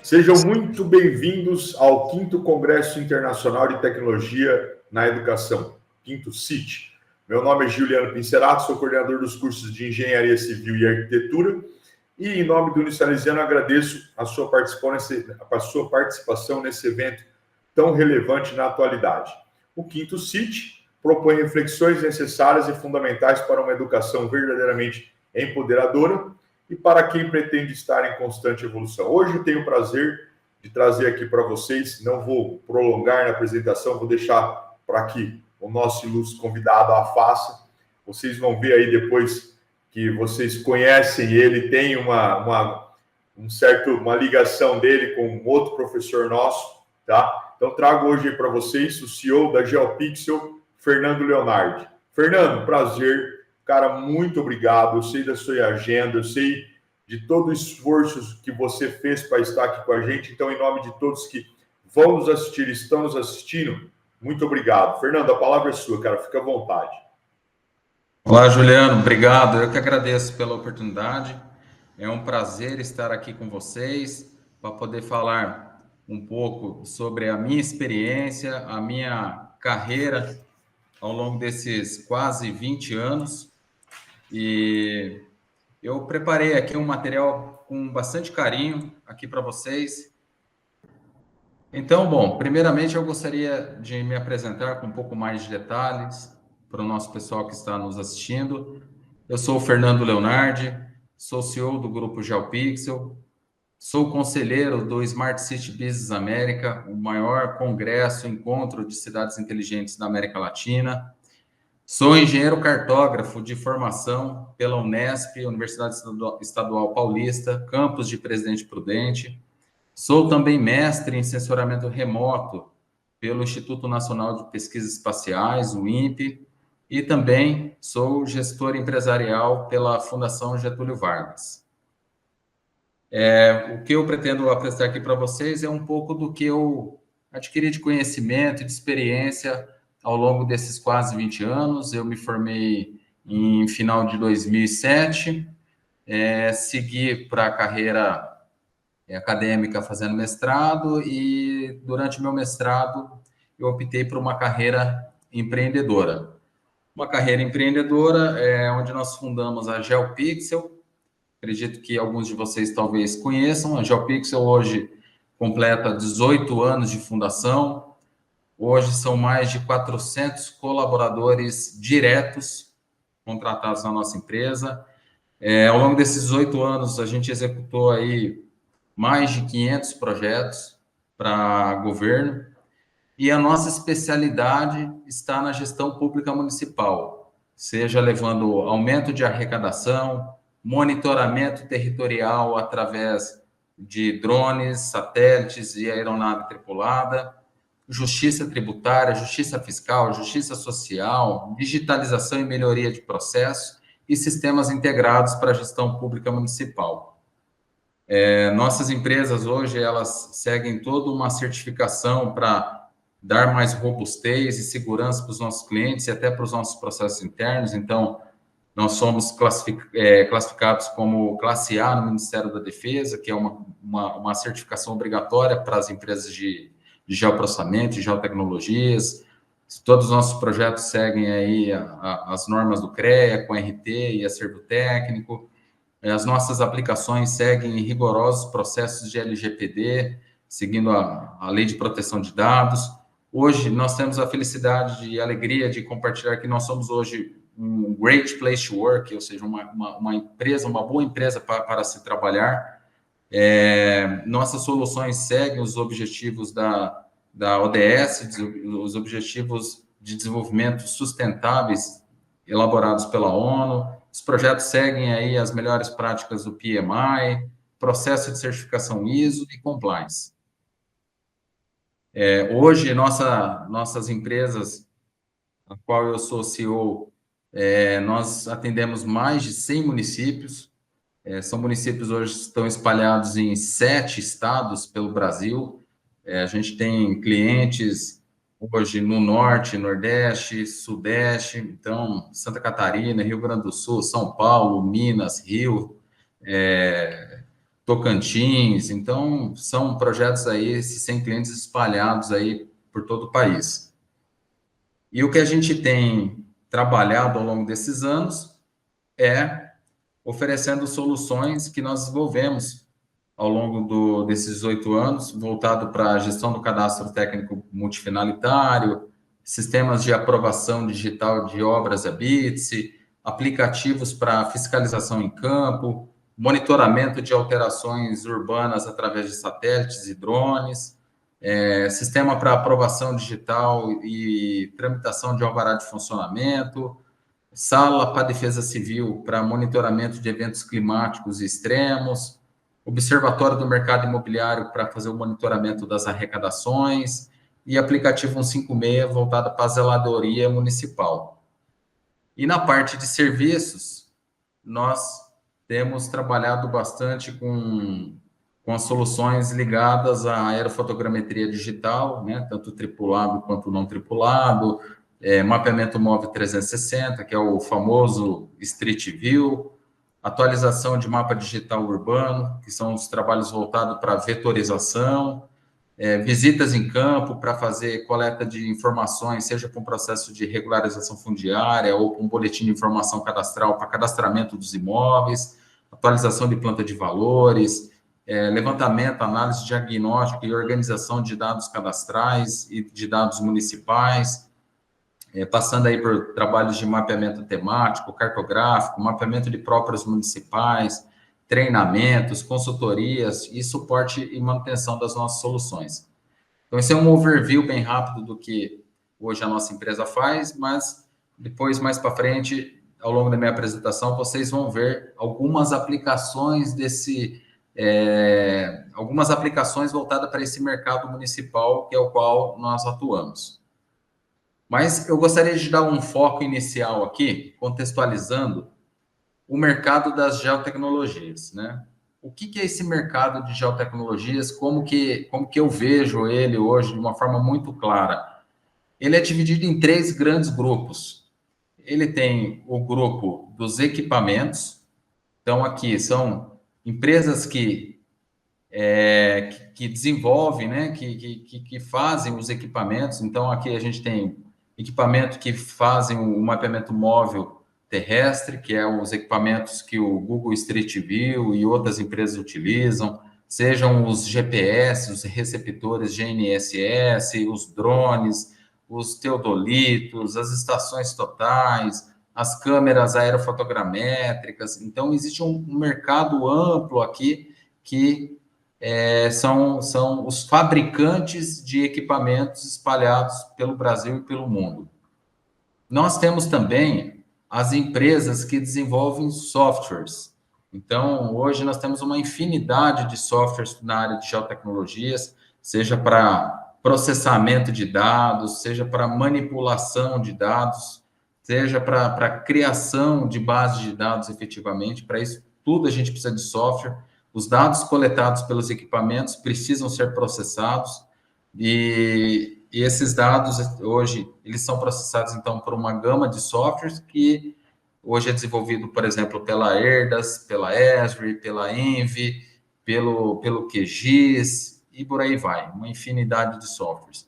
Sejam muito bem-vindos ao 5º Congresso Internacional de Tecnologia na Educação, 5º CIT. Meu nome é Juliano Pincerato, sou coordenador dos cursos de Engenharia Civil e Arquitetura e, em nome do Unisalesiano, agradeço a sua participação nesse evento tão relevante na atualidade. O 5º CIT propõe reflexões necessárias e fundamentais para uma educação verdadeiramente empoderadora e para quem pretende estar em constante evolução. Hoje eu tenho o prazer de trazer aqui para vocês, não vou prolongar na apresentação, vou deixar para que o nosso ilustre convidado a faça. Vocês vão ver aí depois que vocês conhecem ele, tem uma ligação dele com um outro professor nosso, tá? Então trago hoje para vocês o CEO da GeoPixel, Fernando Leonardi. Fernando, prazer. Cara, muito obrigado. Eu sei da sua agenda, eu sei de todo o esforço que você fez para estar aqui com a gente. Então, em nome de todos que vão nos assistir, estão nos assistindo, muito obrigado. Fernando, a palavra é sua, cara. Fica à vontade. Olá, Juliano. Obrigado. Eu que agradeço pela oportunidade. É um prazer estar aqui com vocês para poder falar um pouco sobre a minha experiência, a minha carreira ao longo desses quase 20 anos. E eu preparei aqui um material com bastante carinho aqui para vocês. Então, bom, primeiramente eu gostaria de me apresentar com um pouco mais de detalhes para o nosso pessoal que está nos assistindo. Eu sou o Fernando Leonardi, sou CEO do grupo GeoPixel, sou conselheiro do Smart City Business América, o maior congresso, encontro de cidades inteligentes da América Latina. Sou engenheiro cartógrafo de formação pela Unesp, Universidade Estadual Paulista, campus de Presidente Prudente. Sou também mestre em sensoramento remoto pelo Instituto Nacional de Pesquisas Espaciais, o INPE, e também sou gestor empresarial pela Fundação Getúlio Vargas. O que eu pretendo apresentar aqui para vocês é um pouco do que eu adquiri de conhecimento e de experiência ao longo desses quase 20 anos. Eu me formei em final de 2007, segui para a carreira acadêmica fazendo mestrado e durante meu mestrado eu optei por uma carreira empreendedora. Uma carreira empreendedora onde nós fundamos a GeoPixel. Acredito que alguns de vocês talvez conheçam. A GeoPixel hoje completa 18 anos de fundação. Hoje são mais de 400 colaboradores diretos contratados na nossa empresa. Ao longo desses 18 anos, a gente executou aí mais de 500 projetos para governo. E a nossa especialidade está na gestão pública municipal, seja levando aumento de arrecadação, monitoramento territorial através de drones, satélites e aeronave tripulada, justiça tributária, justiça fiscal, justiça social, digitalização e melhoria de processos e sistemas integrados para a gestão pública municipal. Nossas empresas hoje, elas seguem toda uma certificação para dar mais robustez e segurança para os nossos clientes e até para os nossos processos internos. Então, nós somos classificados como classe A no Ministério da Defesa, que é uma certificação obrigatória para as empresas de geoprocessamento, de geotecnologias. Todos os nossos projetos seguem aí as normas do CREA, com RT e acervo técnico. As nossas aplicações seguem rigorosos processos de LGPD, seguindo a Lei de Proteção de Dados. Hoje, nós temos a felicidade e a alegria de compartilhar que nós somos hoje um great place to work, ou seja, uma empresa, uma boa empresa para se trabalhar. Nossas soluções seguem os objetivos da ODS, os objetivos de desenvolvimento sustentáveis elaborados pela ONU. Os projetos seguem aí as melhores práticas do PMI, processo de certificação ISO e compliance. Hoje, nossas empresas, a qual eu sou CEO, nós atendemos mais de 100 municípios. São municípios hoje que estão espalhados em 7 estados pelo Brasil. A gente tem clientes hoje no Norte, Nordeste, Sudeste, então Santa Catarina, Rio Grande do Sul, São Paulo, Minas, Rio, Tocantins. Então, são projetos aí, esses 100 clientes espalhados aí por todo o país. E o que a gente tem trabalhado ao longo desses anos é oferecendo soluções que nós desenvolvemos ao longo desses 18 anos, voltado para a gestão do cadastro técnico multifinalitário, sistemas de aprovação digital de obras ABITSE, aplicativos para fiscalização em campo, monitoramento de alterações urbanas através de satélites e drones, sistema para aprovação digital e tramitação de alvará de funcionamento, sala para defesa civil para monitoramento de eventos climáticos extremos, observatório do mercado imobiliário para fazer o monitoramento das arrecadações e aplicativo 156 voltado para a zeladoria municipal. E na parte de serviços, nós temos trabalhado bastante com as soluções ligadas à aerofotogrametria digital, né, tanto tripulado quanto não tripulado, mapeamento móvel 360, que é o famoso Street View, atualização de mapa digital urbano, que são os trabalhos voltados para vetorização, visitas em campo para fazer coleta de informações, seja para um processo de regularização fundiária ou para um boletim de informação cadastral para cadastramento dos imóveis, atualização de planta de valores, levantamento, análise diagnóstica e organização de dados cadastrais e de dados municipais, passando aí por trabalhos de mapeamento temático, cartográfico, mapeamento de próprios municipais, treinamentos, consultorias e suporte e manutenção das nossas soluções. Então, esse é um overview bem rápido do que hoje a nossa empresa faz, mas depois, mais para frente, ao longo da minha apresentação, vocês vão ver algumas aplicações algumas aplicações voltadas para esse mercado municipal, que é o qual nós atuamos. Mas eu gostaria de dar um foco inicial aqui, contextualizando o mercado das geotecnologias, né? O que é esse mercado de geotecnologias? Como que eu vejo ele hoje de uma forma muito clara? Ele é dividido em 3 grandes grupos. Ele tem o grupo dos equipamentos. Então, aqui são empresas que desenvolvem, né? Que fazem os equipamentos. Então, aqui a gente tem equipamento que fazem o mapeamento móvel terrestre, que é os equipamentos que o Google Street View e outras empresas utilizam, sejam os GPS, os receptores GNSS, os drones, os teodolitos, as estações totais, as câmeras aerofotogramétricas. Então, existe um mercado amplo aqui que são os fabricantes de equipamentos espalhados pelo Brasil e pelo mundo. Nós temos também as empresas que desenvolvem softwares. Então, hoje nós temos uma infinidade de softwares na área de geotecnologias, seja para processamento de dados, seja para manipulação de dados, seja para criação de bases de dados efetivamente. Para isso, tudo a gente precisa de software. Os dados coletados pelos equipamentos precisam ser processados e esses dados, hoje, eles são processados, então, por uma gama de softwares que hoje é desenvolvido, por exemplo, pela Erdas, pela Esri, pela Envy, pelo QGIS e por aí vai, uma infinidade de softwares.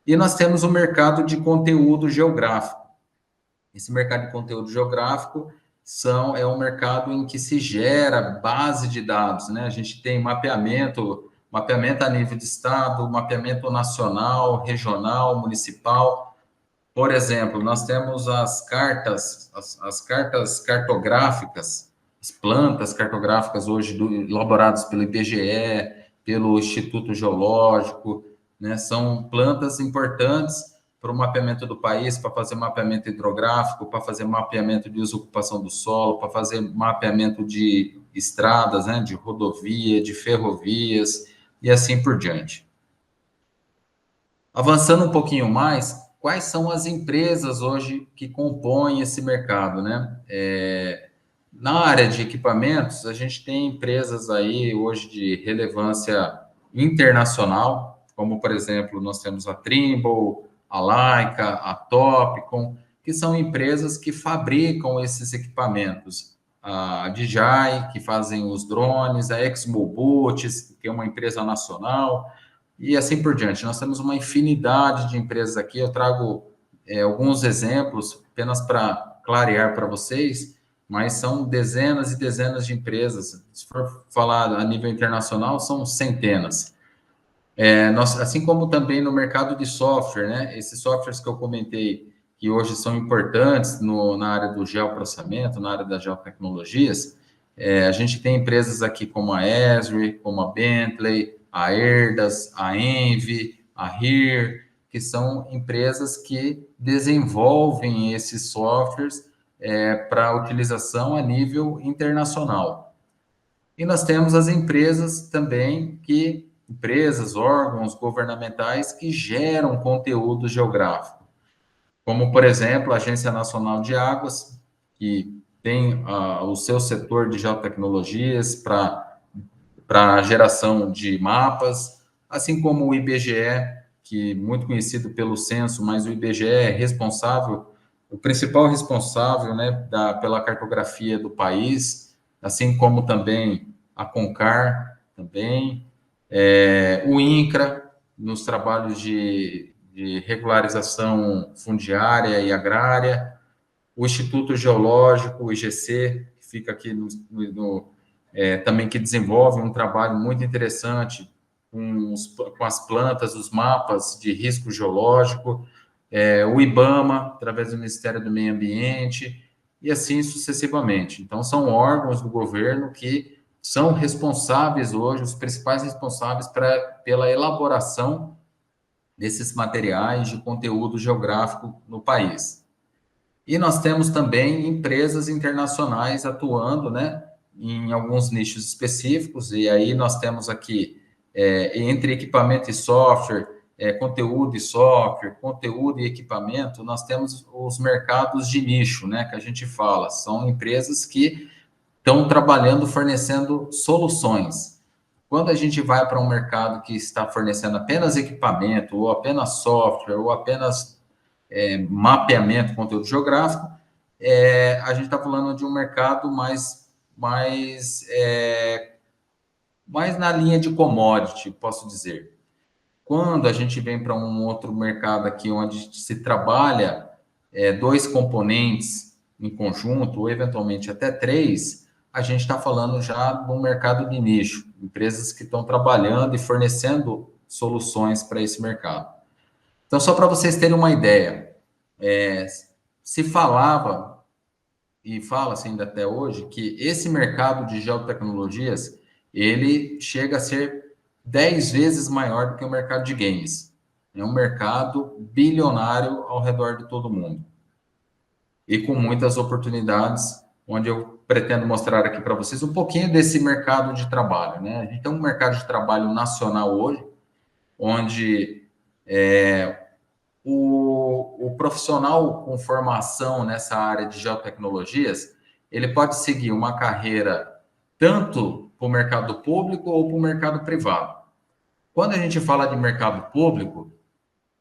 E nós temos o mercado de conteúdo geográfico. Esse mercado de conteúdo geográfico é um mercado em que se gera base de dados, né? A gente tem mapeamento a nível de estado, mapeamento nacional, regional, municipal. Por exemplo, nós temos as cartas cartográficas, as plantas cartográficas hoje elaboradas pelo IBGE, pelo Instituto Geológico, né? São plantas importantes para o mapeamento do país, para fazer mapeamento hidrográfico, para fazer mapeamento de uso-ocupação do solo, para fazer mapeamento de estradas, né, de rodovia, de ferrovias e assim por diante. Avançando um pouquinho mais, quais são as empresas hoje que compõem esse mercado, né? Na área de equipamentos, a gente tem empresas aí hoje de relevância internacional, como, por exemplo, nós temos a Trimble, a Leica, a Topcon, que são empresas que fabricam esses equipamentos. a DJI, que fazem os drones, a ExmoBots, que é uma empresa nacional, e assim por diante. Nós temos uma infinidade de empresas aqui. Eu trago alguns exemplos apenas para clarear para vocês, mas são dezenas e dezenas de empresas. Se for falar a nível internacional, são centenas. Assim como também no mercado de software, né? Esses softwares que eu comentei, que hoje são importantes na área do geoprocessamento, na área das geotecnologias, a gente tem empresas aqui como a Esri, como a Bentley, a Erdas, a Envy, a HERE, que são empresas que desenvolvem esses softwares para utilização a nível internacional. E nós temos as empresas também empresas, órgãos governamentais que geram conteúdo geográfico, como, por exemplo, a Agência Nacional de Águas, que tem o seu setor de geotecnologias para geração de mapas, assim como o IBGE, que é muito conhecido pelo censo, mas o IBGE é responsável, o principal responsável, né, pela cartografia do país, assim como também a CONCAR, também, o INCRA, nos trabalhos de regularização fundiária e agrária, o Instituto Geológico, o IGC, que fica aqui também que desenvolve um trabalho muito interessante com as plantas, os mapas de risco geológico, o IBAMA, através do Ministério do Meio Ambiente, e assim sucessivamente. Então, são órgãos do governo que são responsáveis hoje, os principais responsáveis pela elaboração desses materiais de conteúdo geográfico no país. E nós temos também empresas internacionais atuando, né, em alguns nichos específicos, e aí nós temos aqui, entre equipamento e software, conteúdo e software, conteúdo e equipamento, nós temos os mercados de nicho, né, que a gente fala, são empresas que estão trabalhando, fornecendo soluções. Quando a gente vai para um mercado que está fornecendo apenas equipamento, ou apenas software, ou apenas mapeamento, conteúdo geográfico, a gente está falando de um mercado mais na linha de commodity, posso dizer. Quando a gente vem para um outro mercado aqui, onde se trabalha dois componentes em conjunto, ou eventualmente até três, a gente está falando já de um mercado de nicho, empresas que estão trabalhando e fornecendo soluções para esse mercado. Então, só para vocês terem uma ideia, se falava, e fala-se ainda até hoje, que esse mercado de geotecnologias, ele chega a ser 10 vezes maior do que o mercado de games. É um mercado bilionário ao redor de todo mundo. E com muitas oportunidades, onde eu pretendo mostrar aqui para vocês um pouquinho desse mercado de trabalho, né? A gente tem um mercado de trabalho nacional hoje, onde o profissional com formação nessa área de geotecnologias, ele pode seguir uma carreira tanto para o mercado público ou para o mercado privado. Quando a gente fala de mercado público,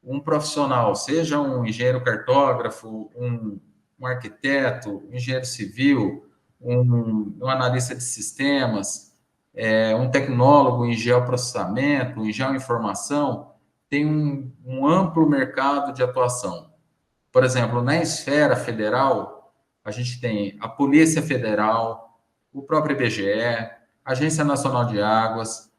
um profissional, seja um engenheiro cartógrafo, um arquiteto, um engenheiro civil, um analista de sistemas, um tecnólogo em geoprocessamento, em geoinformação, tem um amplo mercado de atuação. Por exemplo, na esfera federal, a gente tem a Polícia Federal, o próprio IBGE, a Agência Nacional de Águas,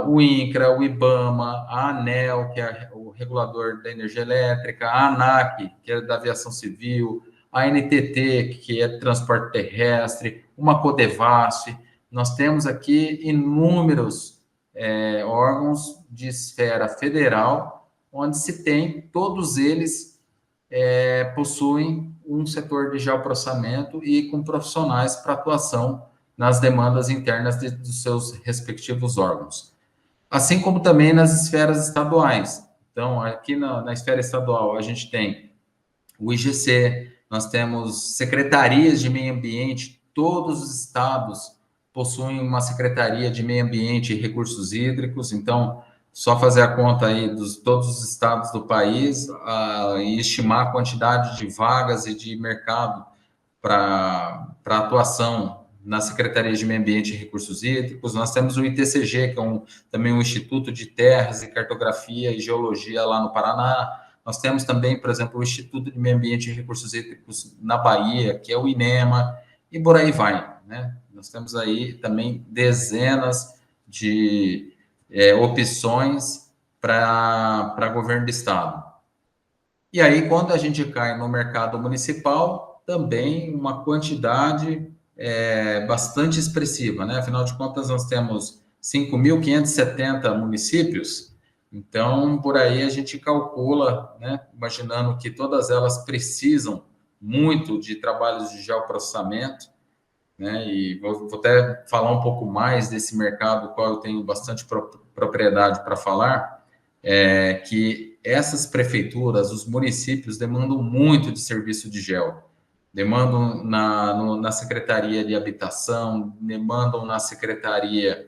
o INCRA, o IBAMA, a ANEEL, que é o regulador da energia elétrica, a ANAC, que é da aviação civil, a NTT, que é transporte terrestre, uma Codevasf. Nós temos aqui inúmeros órgãos de esfera federal, onde se tem, todos eles possuem um setor de geoprocessamento e com profissionais para atuação nas demandas internas dos seus respectivos órgãos. Assim como também nas esferas estaduais. Então, aqui na esfera estadual, a gente tem o IGC, nós temos secretarias de meio ambiente, todos os estados possuem uma secretaria de meio ambiente e recursos hídricos, então, só fazer a conta aí dos todos os estados do país e estimar a quantidade de vagas e de mercado para atuação na Secretaria de Meio Ambiente e Recursos Hídricos. Nós temos o ITCG, que é também um Instituto de Terras e Cartografia e Geologia lá no Paraná. Nós temos também, por exemplo, o Instituto de Meio Ambiente e Recursos Hídricos na Bahia, que é o INEMA, e por aí vai, né? Nós temos aí também dezenas de opções para governo do estado. E aí, quando a gente cai no mercado municipal, também uma quantidade bastante expressiva, né? Afinal de contas, nós temos 5.570 municípios, então, por aí a gente calcula, né? Imaginando que todas elas precisam muito de trabalhos de geoprocessamento, né? E vou até falar um pouco mais desse mercado, qual eu tenho bastante propriedade para falar, que essas prefeituras, os municípios demandam muito de serviço de geo, demandam na Secretaria de Habitação, demandam na Secretaria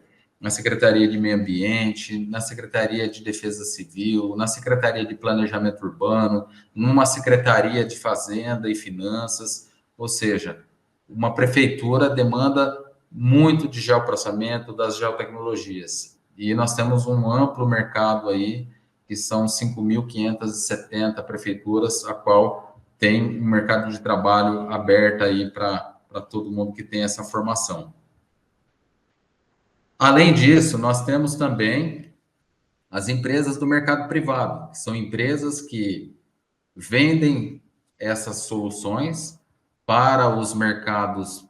de Meio Ambiente, na Secretaria de Defesa Civil, na Secretaria de Planejamento Urbano, numa Secretaria de Fazenda e Finanças, ou seja, uma prefeitura demanda muito de geoprocessamento, das geotecnologias. E nós temos um amplo mercado aí, que são 5.570 prefeituras, a qual tem um mercado de trabalho aberto aí para todo mundo que tem essa formação. Além disso, nós temos também as empresas do mercado privado, que são empresas que vendem essas soluções para os mercados,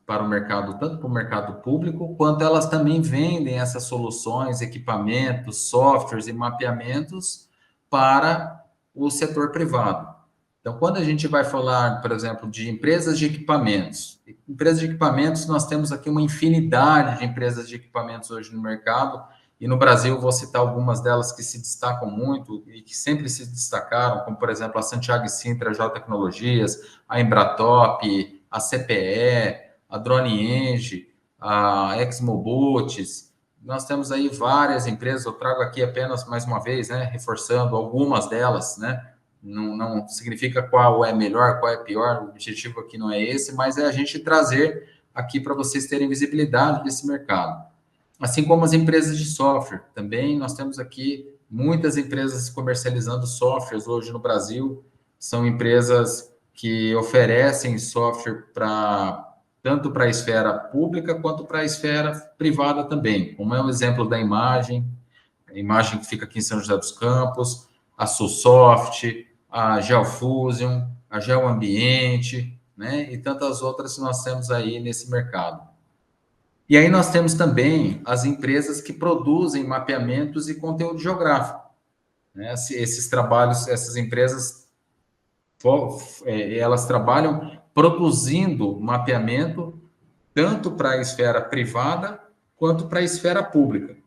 tanto para o mercado público, quanto elas também vendem essas soluções, equipamentos, softwares e mapeamentos para o setor privado. Então, quando a gente vai falar, por exemplo, de empresas de equipamentos, nós temos aqui uma infinidade de empresas de equipamentos hoje no mercado, e no Brasil vou citar algumas delas que se destacam muito e que sempre se destacaram, como, por exemplo, a Santiago e Sintra Geotecnologias, a Embratop, a CPE, a DroneEng, a ExmoBots. Nós temos aí várias empresas, eu trago aqui apenas mais uma vez, né, reforçando algumas delas, né? Não significa qual é melhor, qual é pior, o objetivo aqui não é esse, mas é a gente trazer aqui para vocês terem visibilidade desse mercado. Assim como as empresas de software, também nós temos aqui muitas empresas comercializando softwares hoje no Brasil, são empresas que oferecem software tanto para a esfera pública quanto para a esfera privada também, como é o exemplo da Imagem, a Imagem que fica aqui em São José dos Campos, a Sulsoft, a Geofusion, a Geoambiente, né? E tantas outras que nós temos aí nesse mercado. E aí nós temos também as empresas que produzem mapeamentos e conteúdo geográfico, né? Esses trabalhos, essas empresas, elas trabalham produzindo mapeamento tanto para a esfera privada quanto para a esfera pública.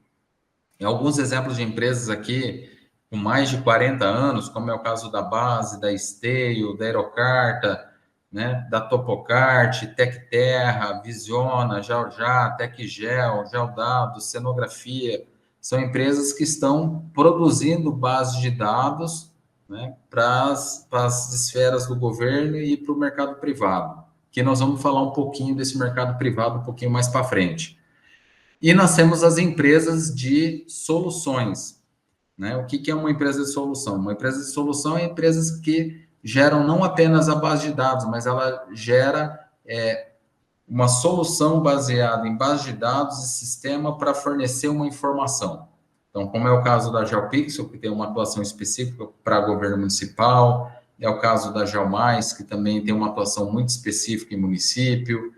E alguns exemplos de empresas aqui com mais de 40 anos, como é o caso da Base, da Esteio, da Aerocarta, né, da Topocart, Tecterra, Visiona, Geojá, Tecgel, Geodados, Cenografia, são empresas que estão produzindo bases de dados, né, para as esferas do governo e para o mercado privado, que nós vamos falar um pouquinho desse mercado privado um pouquinho mais para frente. E nós temos as empresas de soluções, né? O que é uma empresa de solução? Uma empresa de solução é empresas que geram não apenas a base de dados, mas ela gera uma solução baseada em base de dados e sistema para fornecer uma informação. Então, como é o caso da GeoPixel, que tem uma atuação específica para governo municipal, é o caso da GeoMais, que também tem uma atuação muito específica em município,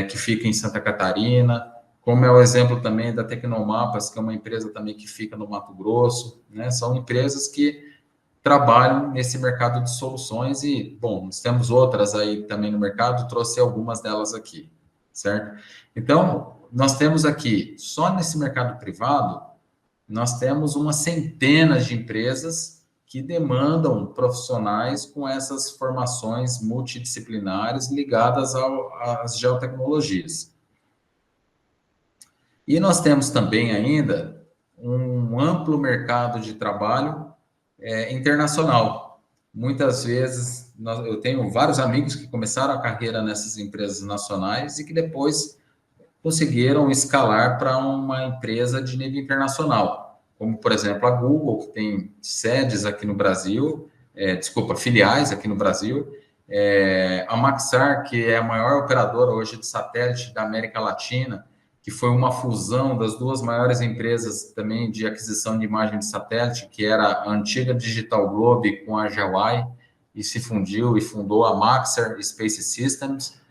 que fica em Santa Catarina, como é o exemplo também da Tecnomapas, que é uma empresa também que fica no Mato Grosso, né? São empresas que trabalham nesse mercado de soluções e, bom, nós temos outras aí também no mercado, trouxe algumas delas aqui, certo? Então, nós temos aqui, só nesse mercado privado, nós temos umas centenas de empresas que demandam profissionais com essas formações multidisciplinares ligadas às geotecnologias. E nós temos também ainda um amplo mercado de trabalho internacional. Muitas vezes eu tenho vários amigos que começaram a carreira nessas empresas nacionais e que depois conseguiram escalar para uma empresa de nível internacional, como, por exemplo, a Google, que tem sedes aqui no Brasil, filiais aqui no Brasil, a Maxar, que é a maior operadora hoje de satélite da América Latina, que foi uma fusão das duas maiores empresas também de aquisição de imagem de satélite, que era a antiga Digital Globe com a Huawei, e se fundiu e fundou a Maxar Space Systems.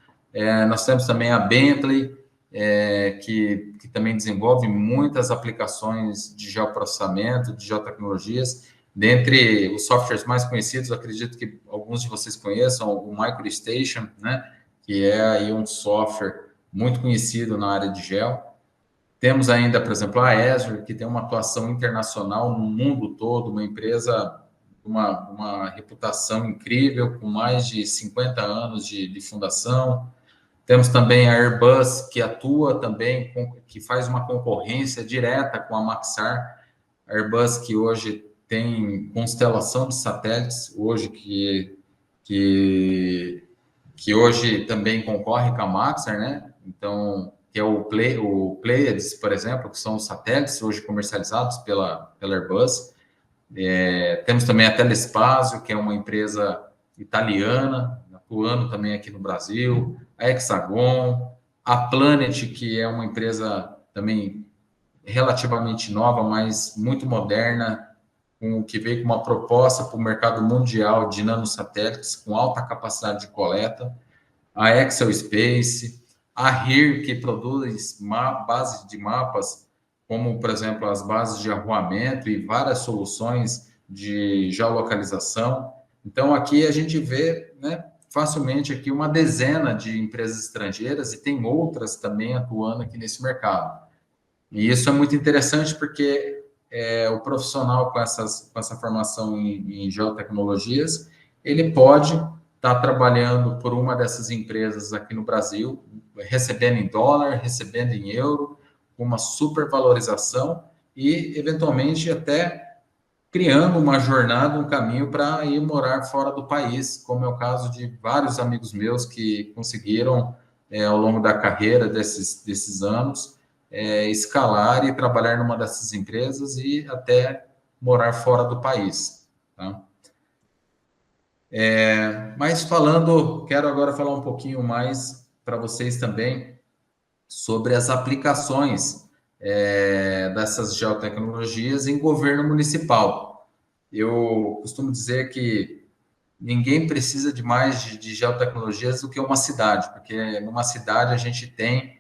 Nós temos também a Bentley, que também desenvolve muitas aplicações de geoprocessamento, de geotecnologias. Dentre os softwares mais conhecidos, acredito que alguns de vocês conheçam o MicroStation, né, que é aí um software muito conhecido na área de geo. Temos ainda, por exemplo, a Azure, que tem uma atuação internacional no mundo todo, uma empresa uma reputação incrível, com mais de 50 anos de fundação. Temos também a Airbus, que atua também, que faz uma concorrência direta com a Maxar. A Airbus, que hoje tem constelação de satélites, hoje que hoje também concorre com a Maxar, né? Então, que é o Pleiades, por exemplo, que são os satélites hoje comercializados pela Airbus. Temos também a Telespazio, que é uma empresa italiana, atuando também aqui no Brasil, a Hexagon, a Planet, que é uma empresa também relativamente nova, mas muito moderna, que veio com uma proposta para o mercado mundial de nanosatélites com alta capacidade de coleta, a Excel Space, a HERE, que produz bases de mapas, como, por exemplo, as bases de arruamento e várias soluções de geolocalização. Então, aqui a gente vê, né, facilmente aqui uma dezena de empresas estrangeiras e tem outras também atuando aqui nesse mercado. E isso é muito interessante porque o profissional com essa formação em geotecnologias, ele pode estar trabalhando por uma dessas empresas aqui no Brasil, recebendo em dólar, recebendo em euro, com uma supervalorização e, eventualmente, até criando uma jornada, um caminho para ir morar fora do país, como é o caso de vários amigos meus que conseguiram, ao longo da carreira desses anos, escalar e trabalhar numa dessas empresas e até morar fora do país. Tá? Mas quero agora falar um pouquinho mais para vocês também sobre as aplicações dessas geotecnologias em governo municipal. Eu costumo dizer que ninguém precisa de mais de geotecnologias do que uma cidade, porque numa cidade a gente tem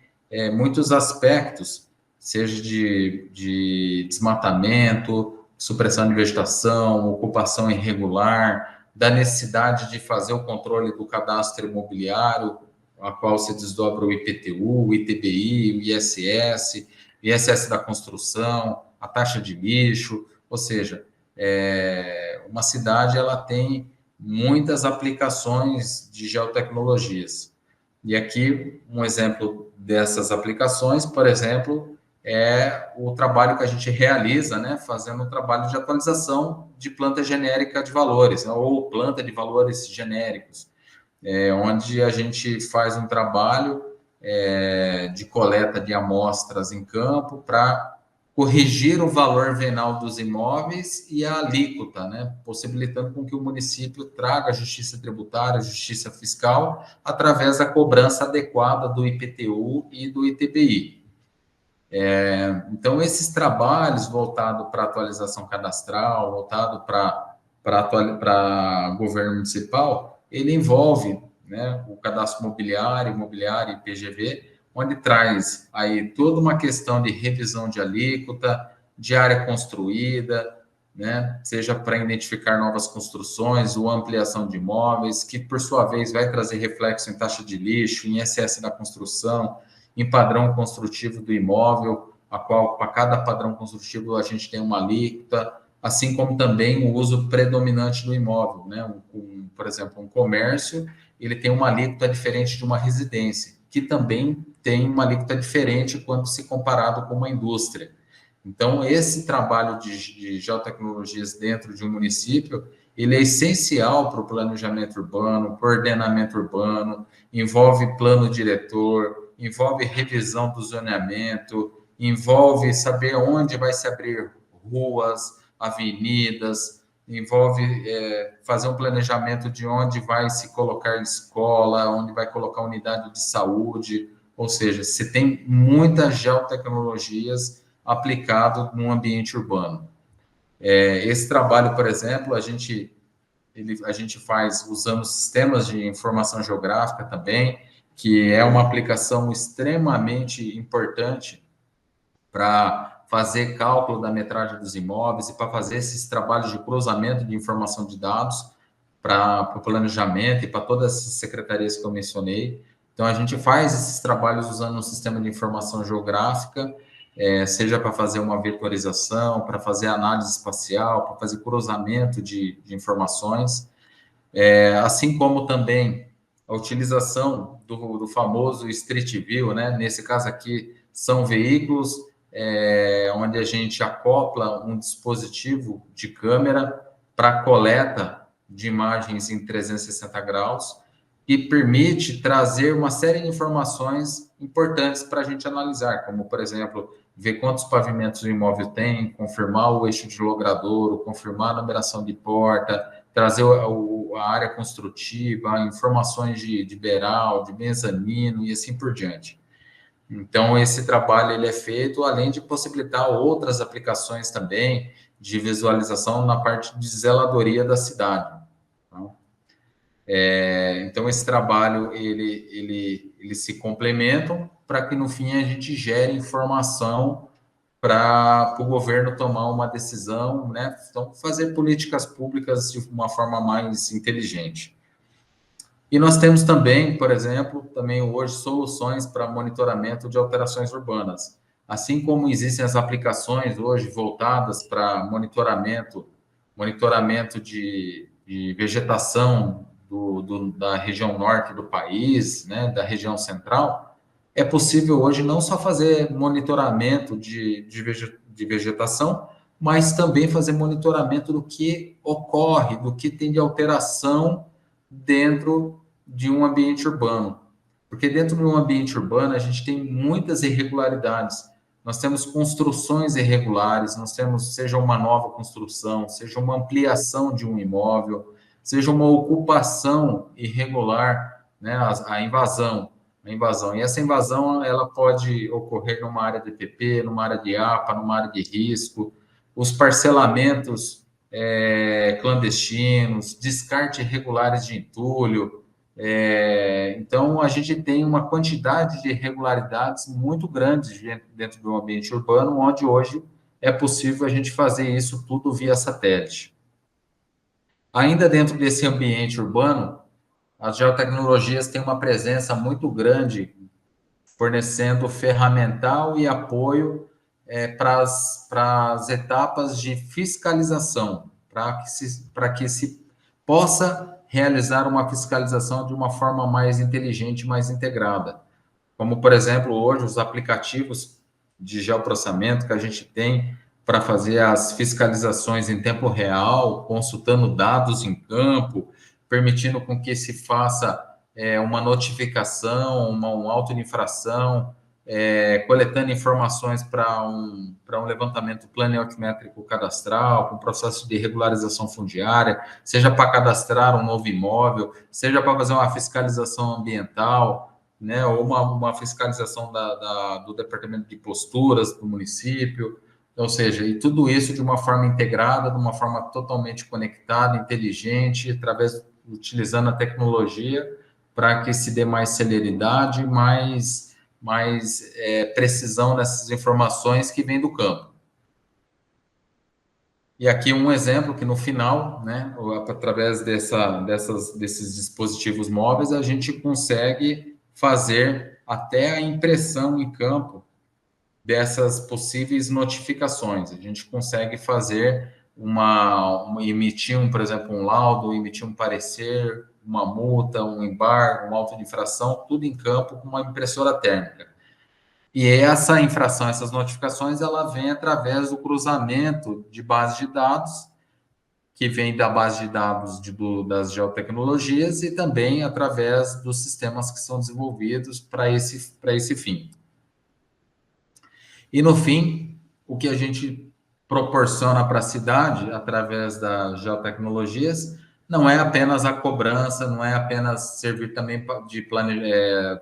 muitos aspectos, seja de desmatamento, supressão de vegetação, ocupação irregular, da necessidade de fazer o controle do cadastro imobiliário, a qual se desdobra o IPTU, o ITBI, o ISS da construção, a taxa de lixo, ou seja, uma cidade ela tem muitas aplicações de geotecnologias. E aqui, um exemplo dessas aplicações, por exemplo, é o trabalho que a gente realiza, né, fazendo um trabalho de atualização de planta genérica de valores, né, ou planta de valores genéricos, onde a gente faz um trabalho de coleta de amostras em campo para corrigir o valor venal dos imóveis e a alíquota, né, possibilitando com que o município traga a justiça tributária, a justiça fiscal, através da cobrança adequada do IPTU e do ITBI. Então, esses trabalhos voltados para atualização cadastral, voltado para governo municipal, ele envolve, né, o cadastro imobiliário e PGV, onde traz aí toda uma questão de revisão de alíquota, de área construída, né, seja para identificar novas construções ou ampliação de imóveis, que por sua vez vai trazer reflexo em taxa de lixo, em ISS da construção, em padrão construtivo do imóvel, a qual para cada padrão construtivo a gente tem uma alíquota, assim como também o uso predominante do imóvel, né? Por exemplo, um comércio, ele tem uma alíquota diferente de uma residência, que também tem uma alíquota diferente quando se comparado com uma indústria. Então, esse trabalho de geotecnologias dentro de um município, ele é essencial para o planejamento urbano, para o ordenamento urbano, envolve plano diretor, envolve revisão do zoneamento, envolve saber onde vai se abrir ruas, avenidas, envolve fazer um planejamento de onde vai se colocar escola, onde vai colocar unidade de saúde, ou seja, se tem muitas geotecnologias aplicado no ambiente urbano. Esse trabalho, por exemplo, a gente faz usando sistemas de informação geográfica também, que é uma aplicação extremamente importante para fazer cálculo da metragem dos imóveis e para fazer esses trabalhos de cruzamento de informação de dados para o planejamento e para todas as secretarias que eu mencionei. Então, a gente faz esses trabalhos usando um sistema de informação geográfica, seja para fazer uma virtualização, para fazer análise espacial, para fazer cruzamento de informações, assim como também a utilização do famoso Street View, né? Nesse caso aqui, são veículos onde a gente acopla um dispositivo de câmera para coleta de imagens em 360 graus e permite trazer uma série de informações importantes para a gente analisar, como, por exemplo, ver quantos pavimentos o imóvel tem, confirmar o eixo de logradouro, confirmar a numeração de porta, trazer a área construtiva, informações de beiral, de mezanino e assim por diante. Então, esse trabalho ele é feito, além de possibilitar outras aplicações também de visualização na parte de zeladoria da cidade. Então, esse trabalho, ele se complementam para que, no fim, a gente gere informação para o governo tomar uma decisão, né? Então, fazer políticas públicas de uma forma mais inteligente. E nós temos também, por exemplo, também hoje soluções para monitoramento de alterações urbanas. Assim como existem as aplicações hoje voltadas para monitoramento de vegetação da região norte do país, né, da região central, é possível hoje não só fazer monitoramento de vegetação, mas também fazer monitoramento do que ocorre, do que tem de alteração dentro de um ambiente urbano. Porque dentro de um ambiente urbano a gente tem muitas irregularidades. Nós temos construções irregulares, nós temos, seja uma nova construção, seja uma ampliação de um imóvel, seja uma ocupação irregular, né, a invasão. E essa invasão ela pode ocorrer numa área de PP, numa área de APA, numa área de risco, os parcelamentos clandestinos, descarte irregulares de entulho. Então, a gente tem uma quantidade de irregularidades muito grande dentro do ambiente urbano, onde hoje é possível a gente fazer isso tudo via satélite. Ainda dentro desse ambiente urbano, as geotecnologias têm uma presença muito grande, fornecendo ferramental e apoio para as etapas de fiscalização, para que se possa realizar uma fiscalização de uma forma mais inteligente, mais integrada. Como, por exemplo, hoje, os aplicativos de geoprocessamento que a gente tem para fazer as fiscalizações em tempo real, consultando dados em campo, permitindo com que se faça uma notificação, um auto de infração, coletando informações para um levantamento planeométrico cadastral, com processo de regularização fundiária, seja para cadastrar um novo imóvel, seja para fazer uma fiscalização ambiental, né, ou uma fiscalização do departamento de posturas do município, ou seja, e tudo isso de uma forma integrada, de uma forma totalmente conectada, inteligente, utilizando a tecnologia para que se dê mais celeridade, mais precisão nessas informações que vêm do campo. E aqui um exemplo que no final, né, através desses dispositivos móveis, a gente consegue fazer até a impressão em campo dessas possíveis notificações. A gente consegue fazer emitir, por exemplo, um laudo, emitir um parecer, uma multa, um embargo, um auto de infração, tudo em campo com uma impressora térmica. E essa infração, essas notificações, ela vem através do cruzamento de base de dados que vem da base de dados das geotecnologias e também através dos sistemas que são desenvolvidos para esse fim. E, no fim, o que a gente proporciona para a cidade, através das geotecnologias, não é apenas a cobrança, não é apenas servir também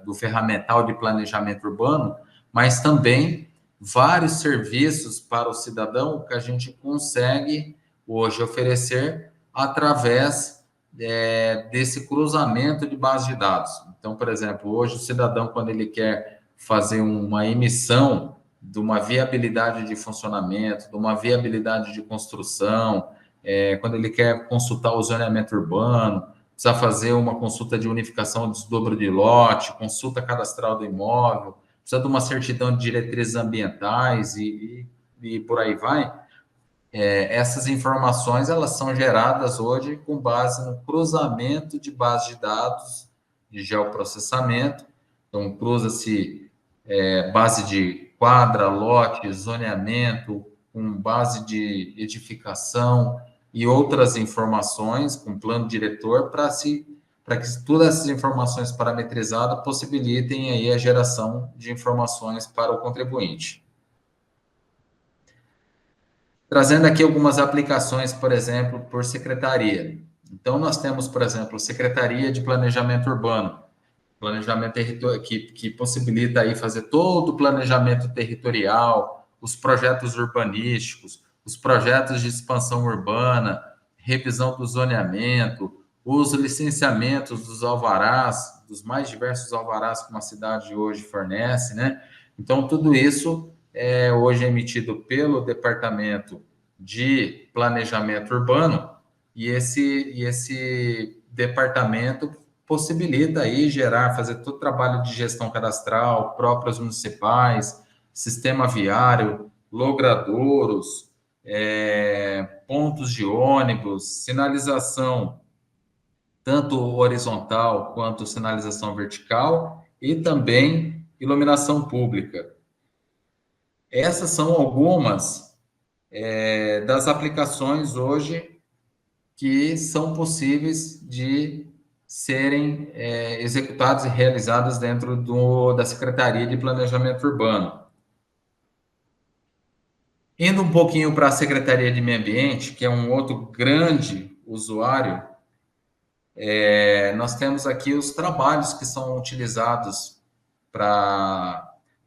do ferramental de planejamento urbano, mas também vários serviços para o cidadão que a gente consegue hoje oferecer através desse cruzamento de base de dados. Então, por exemplo, hoje o cidadão, quando ele quer fazer uma emissão de uma viabilidade de funcionamento, de uma viabilidade de construção, quando ele quer consultar o zoneamento urbano, precisa fazer uma consulta de unificação, desdobro de lote, consulta cadastral do imóvel, precisa de uma certidão de diretrizes ambientais e por aí vai. Essas informações elas são geradas hoje com base no cruzamento de bases de dados de geoprocessamento. Então, cruza-se base de quadra, lote, zoneamento, com base de edificação e outras informações, com plano diretor, para que todas essas informações parametrizadas possibilitem aí a geração de informações para o contribuinte. Trazendo aqui algumas aplicações, por exemplo, por secretaria. Então, nós temos, por exemplo, Secretaria de Planejamento Urbano, planejamento que possibilita aí fazer todo o planejamento territorial, os projetos urbanísticos, os projetos de expansão urbana, revisão do zoneamento, os licenciamentos dos alvarás, dos mais diversos alvarás que uma cidade hoje fornece, né? Então, tudo isso hoje é emitido pelo Departamento de Planejamento Urbano e esse departamento possibilita aí fazer todo o trabalho de gestão cadastral, próprios municipais, sistema viário, logradouros, pontos de ônibus, sinalização, tanto horizontal quanto sinalização vertical e também iluminação pública. Essas são algumas das aplicações hoje que são possíveis de serem executadas e realizadas dentro da Secretaria de Planejamento Urbano. Indo um pouquinho para a Secretaria de Meio Ambiente, que é um outro grande usuário, nós temos aqui os trabalhos que são utilizados para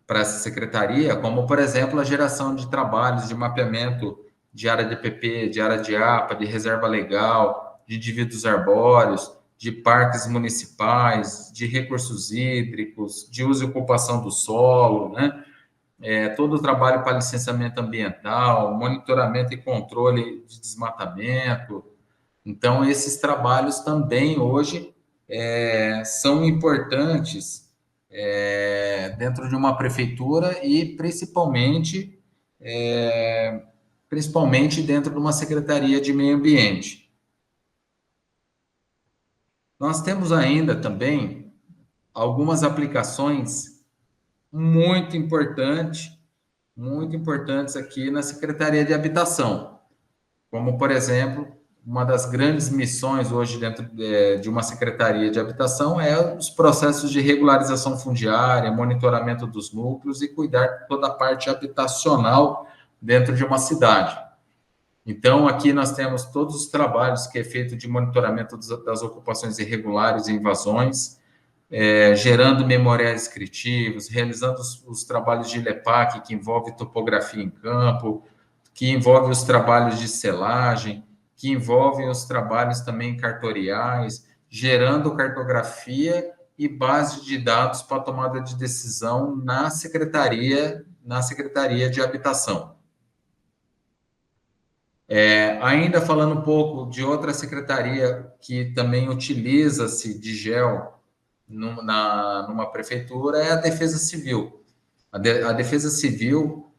essa secretaria, como, por exemplo, a geração de trabalhos de mapeamento de área de EPP, de área de APA, de reserva legal, de indivíduos arbóreos, de parques municipais, de recursos hídricos, de uso e ocupação do solo, né? Todo o trabalho para licenciamento ambiental, monitoramento e controle de desmatamento. Então, esses trabalhos também hoje são importantes dentro de uma prefeitura e principalmente dentro de uma secretaria de meio ambiente. Nós temos ainda também algumas aplicações muito importantes aqui na Secretaria de Habitação, como, por exemplo, uma das grandes missões hoje dentro de uma Secretaria de Habitação é os processos de regularização fundiária, monitoramento dos núcleos e cuidar de toda a parte habitacional dentro de uma cidade. Então, aqui nós temos todos os trabalhos que é feito de monitoramento das ocupações irregulares e invasões, gerando memoriais descritivos, realizando os trabalhos de LEPAC, que envolve topografia em campo, que envolve os trabalhos de selagem, que envolvem os trabalhos também cartoriais, gerando cartografia e base de dados para tomada de decisão na Secretaria de Habitação. Ainda falando um pouco de outra secretaria que também utiliza-se de gel numa prefeitura é a Defesa Civil. A Defesa Civil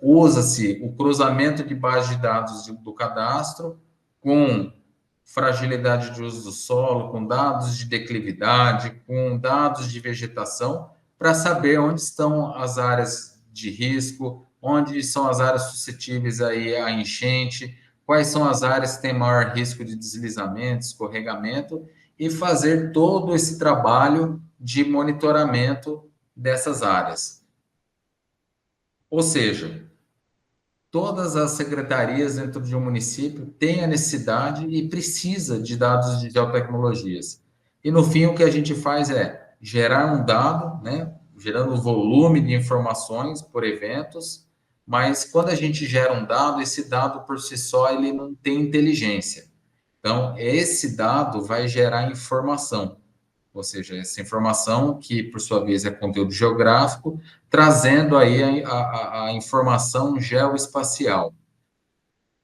usa-se o cruzamento de base de dados do cadastro com fragilidade de uso do solo, com dados de declividade, com dados de vegetação, para saber onde estão as áreas de risco, onde são as áreas suscetíveis aí à enchente, quais são as áreas que têm maior risco de deslizamento, escorregamento, e fazer todo esse trabalho de monitoramento dessas áreas. Ou seja, todas as secretarias dentro de um município têm a necessidade e precisa de dados de geotecnologias. E no fim o que a gente faz é gerar um dado, né, gerando volume de informações por eventos, mas quando a gente gera um dado, esse dado por si só ele não tem inteligência. Então, esse dado vai gerar informação, ou seja, essa informação que, por sua vez, é conteúdo geográfico, trazendo aí a informação geoespacial.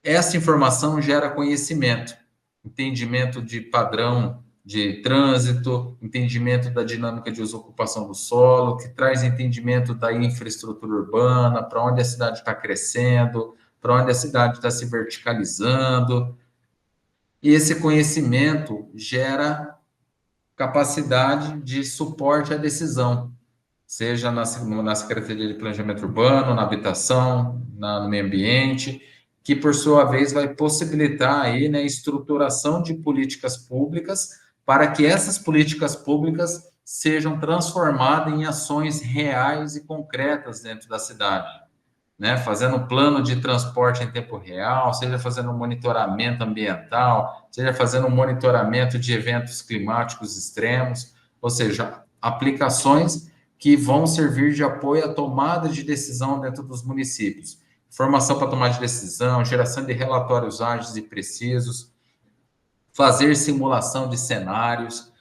Essa informação gera conhecimento, entendimento de padrão de trânsito, entendimento da dinâmica de uso-ocupação do solo, que traz entendimento da infraestrutura urbana, para onde a cidade está crescendo, para onde a cidade está se verticalizando. E esse conhecimento gera capacidade de suporte à decisão, seja na Secretaria de Planejamento Urbano, na habitação, no meio ambiente, que por sua vez vai possibilitar aí, né, estruturação de políticas públicas para que essas políticas públicas sejam transformadas em ações reais e concretas dentro da cidade, né? Fazendo um plano de transporte em tempo real, seja fazendo um monitoramento ambiental, seja fazendo um monitoramento de eventos climáticos extremos, ou seja, aplicações que vão servir de apoio à tomada de decisão dentro dos municípios. Informação para tomar de decisão, geração de relatórios ágeis e precisos, fazer simulação de cenários,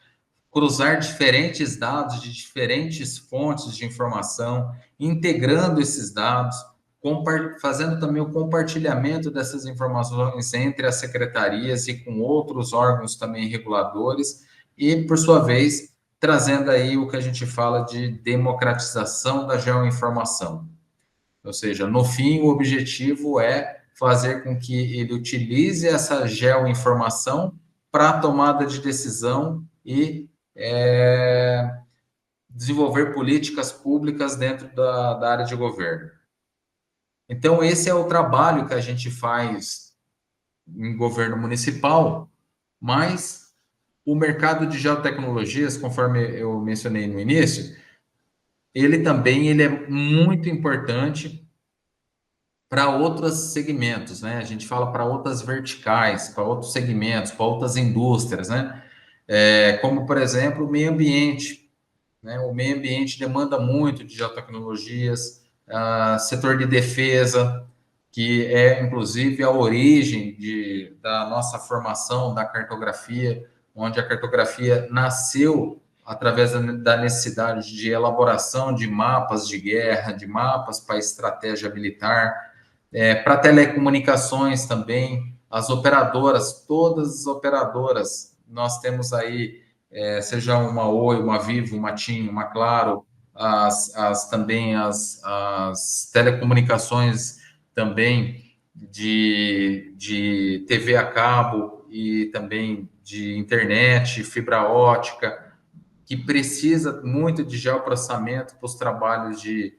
cruzar diferentes dados de diferentes fontes de informação, integrando esses dados, fazendo também o compartilhamento dessas informações entre as secretarias e com outros órgãos também reguladores, e, por sua vez, trazendo aí o que a gente fala de democratização da geoinformação. Ou seja, no fim, o objetivo é fazer com que ele utilize essa geoinformação para a tomada de decisão e desenvolver políticas públicas dentro da área de governo. Então, esse é o trabalho que a gente faz em governo municipal, mas o mercado de geotecnologias, conforme eu mencionei no início, ele é muito importante para outros segmentos, né? A gente fala para outras verticais, para outros segmentos, para outras indústrias, né? Como, por exemplo, o meio ambiente, né? O meio ambiente demanda muito de geotecnologias, setor de defesa, que é, inclusive, a origem da nossa formação da cartografia, onde a cartografia nasceu através da necessidade de elaboração de mapas de guerra, de mapas para estratégia militar, para telecomunicações também, as operadoras, todas as operadoras, nós temos aí, seja uma Oi, uma Vivo, uma TIM, uma Claro, também as telecomunicações também de TV a cabo e também de internet, fibra ótica, que precisa muito de geoprocessamento para os trabalhos de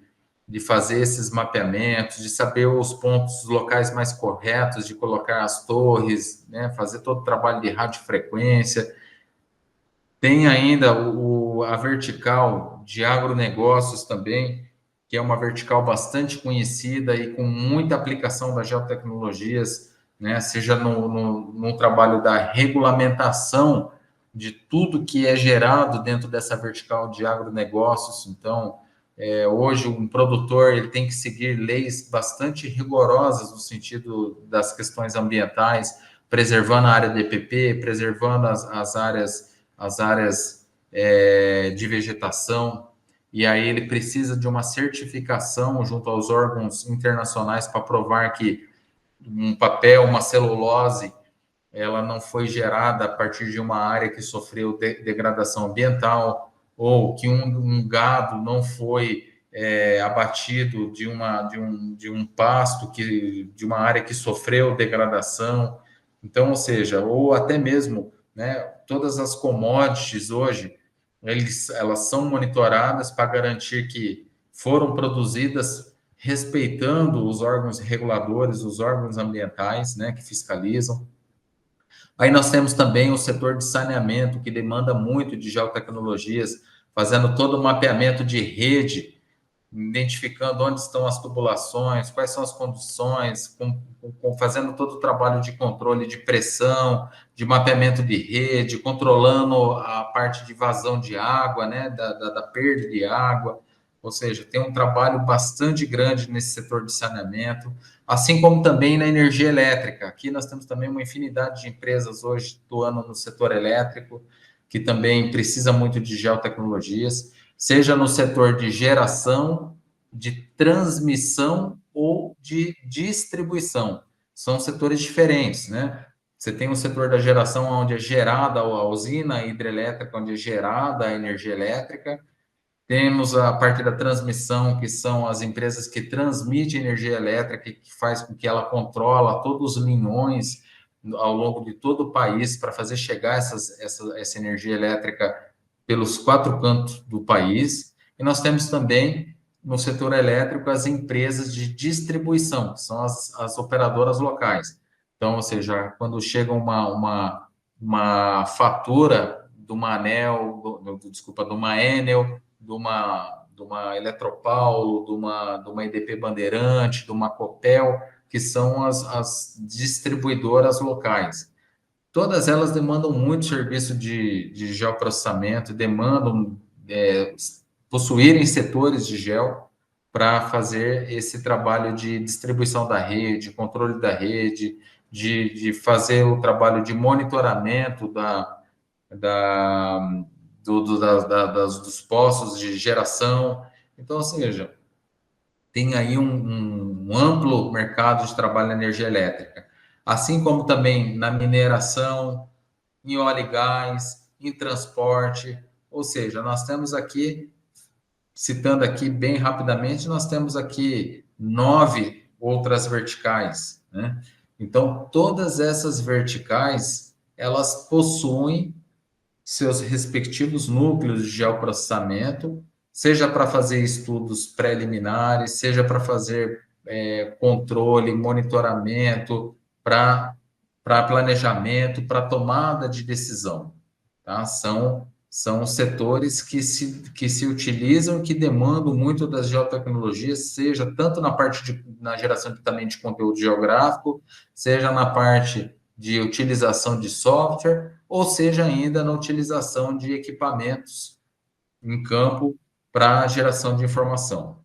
fazer esses mapeamentos, de saber os pontos locais mais corretos, de colocar as torres, né, fazer todo o trabalho de radiofrequência. Tem ainda a vertical de agronegócios também, que é uma vertical bastante conhecida e com muita aplicação das geotecnologias, né, seja no trabalho da regulamentação de tudo que é gerado dentro dessa vertical de agronegócios. Então, hoje um produtor ele tem que seguir leis bastante rigorosas no sentido das questões ambientais, preservando a área de EPP, preservando as áreas de vegetação, e aí ele precisa de uma certificação junto aos órgãos internacionais para provar que um papel, uma celulose, ela não foi gerada a partir de uma área que sofreu degradação ambiental, ou que um gado não foi abatido de um pasto, de uma área que sofreu degradação. Então, ou seja, ou até mesmo, né, todas as commodities hoje, elas são monitoradas para garantir que foram produzidas respeitando os órgãos reguladores, os órgãos ambientais, né, que fiscalizam. Aí nós temos também o setor de saneamento, que demanda muito de geotecnologias, fazendo todo o mapeamento de rede, identificando onde estão as tubulações, quais são as conduções, fazendo todo o trabalho de controle de pressão, de mapeamento de rede, controlando a parte de vazão de água, né, da perda de água. Ou seja, tem um trabalho bastante grande nesse setor de saneamento, assim como também na energia elétrica. Aqui nós temos também uma infinidade de empresas hoje atuando no setor elétrico, que também precisa muito de geotecnologias, seja no setor de geração, de transmissão ou de distribuição. São setores diferentes, né? Você tem o setor da geração, onde é gerada a usina hidrelétrica, onde é gerada a energia elétrica. Temos a parte da transmissão, que são as empresas que transmitem energia elétrica, que faz com que ela controla todos os linhões ao longo de todo o país para fazer chegar essa energia elétrica pelos 4 cantos do país. E nós temos também, no setor elétrico, as empresas de distribuição, que são as operadoras locais. Então, ou seja, quando chega uma fatura de uma ANEL, desculpa, de uma Enel, de uma Eletropaulo, de uma EDP Bandeirante, de uma Copel, que são as distribuidoras locais. Todas elas demandam muito serviço de geoprocessamento, demandam possuírem setores de gel para fazer esse trabalho de distribuição da rede, controle da rede, de fazer o trabalho de monitoramento dos postos de geração. Então, ou seja, tem aí um amplo mercado de trabalho na energia elétrica. Assim como também na mineração, em óleo e gás, em transporte. Ou seja, nós temos aqui, citando aqui bem rapidamente, nós temos aqui 9 outras verticais, né? Então, todas essas verticais, elas possuem seus respectivos núcleos de geoprocessamento, seja para fazer estudos preliminares, seja para fazer controle, monitoramento, para planejamento, para tomada de decisão. Tá? São setores que se utilizam, que demandam muito das geotecnologias, seja tanto na geração também de conteúdo geográfico, seja na parte de utilização de software, ou seja ainda na utilização de equipamentos em campo para geração de informação.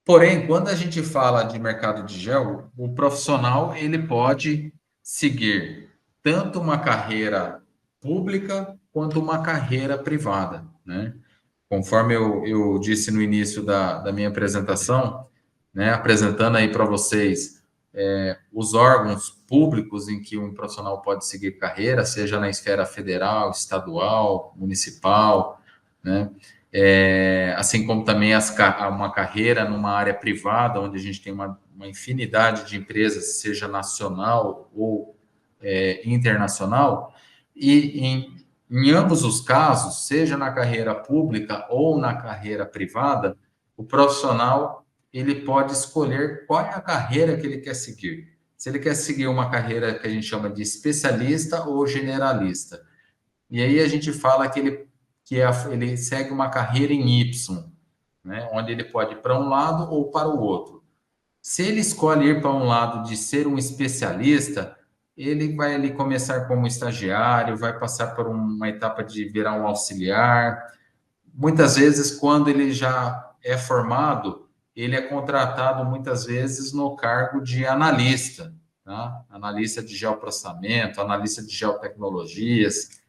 Porém, quando a gente fala de mercado de gel, o profissional ele pode seguir tanto uma carreira pública quanto uma carreira privada, né? Conforme eu disse no início da minha apresentação, né, apresentando aí para vocês os órgãos públicos em que um profissional pode seguir carreira, seja na esfera federal, estadual, municipal, né? Assim como também uma carreira numa área privada, onde a gente tem uma infinidade de empresas, seja nacional ou internacional, e em ambos os casos, seja na carreira pública ou na carreira privada, o profissional ele pode escolher qual é a carreira que ele quer seguir. Se ele quer seguir uma carreira que a gente chama de especialista ou generalista. E aí a gente fala que ele segue uma carreira em Y, né? Onde ele pode ir para um lado ou para o outro. Se ele escolhe ir para um lado de ser um especialista, ele vai ali começar como estagiário, vai passar por uma etapa de virar um auxiliar. Muitas vezes, quando ele já é formado, ele é contratado muitas vezes no cargo de analista, tá? Analista de geoprocessamento, analista de geotecnologias.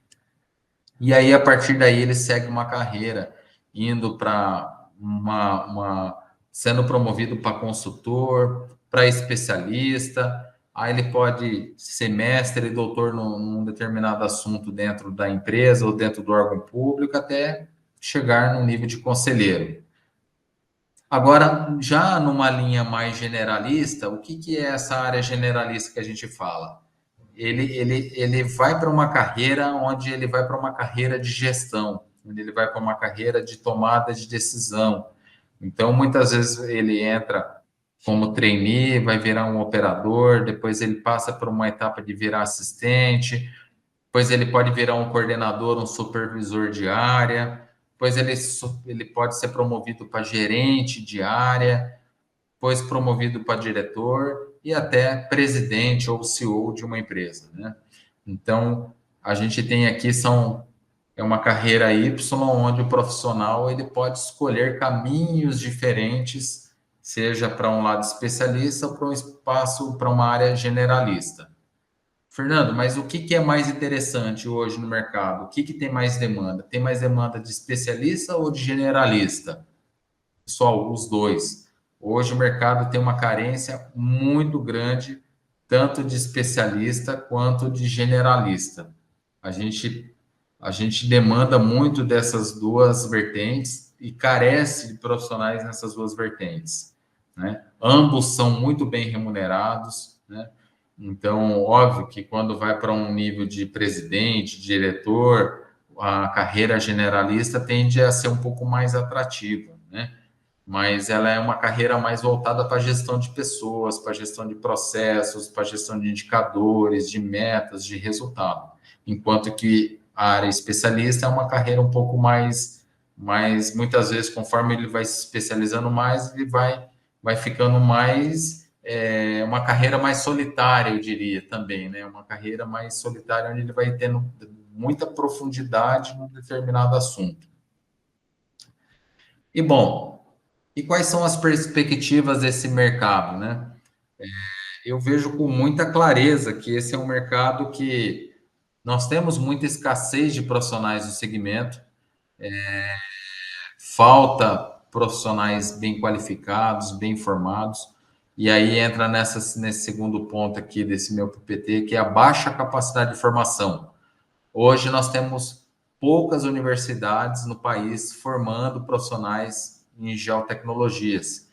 E aí, a partir daí, ele segue uma carreira, indo para sendo promovido para consultor, para especialista. Aí ele pode ser mestre e doutor num determinado assunto dentro da empresa ou dentro do órgão público, até chegar no nível de conselheiro. Agora, já numa linha mais generalista, o que é essa área generalista que a gente fala? Ele vai para uma carreira onde ele vai para uma carreira de gestão, onde ele vai para uma carreira de tomada de decisão, Então, muitas vezes ele entra como trainee, vai virar um operador, depois ele passa por uma etapa de virar assistente, depois ele pode virar um coordenador, um supervisor de área, depois ele pode ser promovido para gerente de área, depois promovido para diretor e até presidente ou CEO de uma empresa, né? Então, a gente tem aqui é uma carreira Y, onde o profissional ele pode escolher caminhos diferentes, seja para um lado especialista ou para um espaço, para uma área generalista. Fernando, mas o que é mais interessante hoje no mercado? O que tem mais demanda? Tem mais demanda de especialista ou de generalista? Só os dois. Hoje o mercado tem uma carência muito grande, tanto de especialista quanto de generalista. A gente, a gente demanda muito dessas duas vertentes e carece de profissionais nessas duas vertentes, né? Ambos são muito bem remunerados, né? Então, óbvio que quando vai para um nível de presidente, diretor, a carreira generalista tende a ser um pouco mais atrativa, né? Mas ela é uma carreira mais voltada para a gestão de pessoas, para a gestão de processos, para a gestão de indicadores, de metas, de resultado. Enquanto que a área especialista é uma carreira um pouco mais muitas vezes, conforme ele vai se especializando mais, ele vai ficando mais, uma carreira mais solitária, eu diria também, né? Uma carreira mais solitária, onde ele vai tendo muita profundidade num determinado assunto. E, bom, e quais são as perspectivas desse mercado, né? Eu vejo com muita clareza que esse é um mercado que nós temos muita escassez de profissionais do segmento, falta profissionais bem qualificados, bem formados, e aí entra nesse segundo ponto aqui desse meu PPT, que é a baixa capacidade de formação. Hoje nós temos poucas universidades no país formando profissionais em geotecnologias.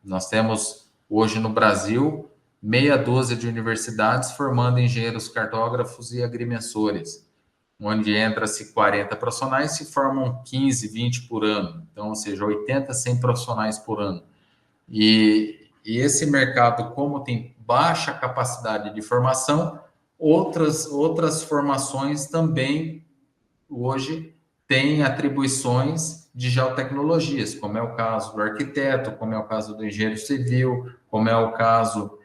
Nós temos hoje no Brasil meia dúzia de universidades formando engenheiros cartógrafos e agrimensores, onde entra-se 40 profissionais, se formam 15, 20 por ano. Então, ou seja, 80, 100 profissionais por ano. E esse mercado, como tem baixa capacidade de formação, outras formações também hoje têm atribuições de geotecnologias, como é o caso do arquiteto, como é o caso do engenheiro civil, como é o caso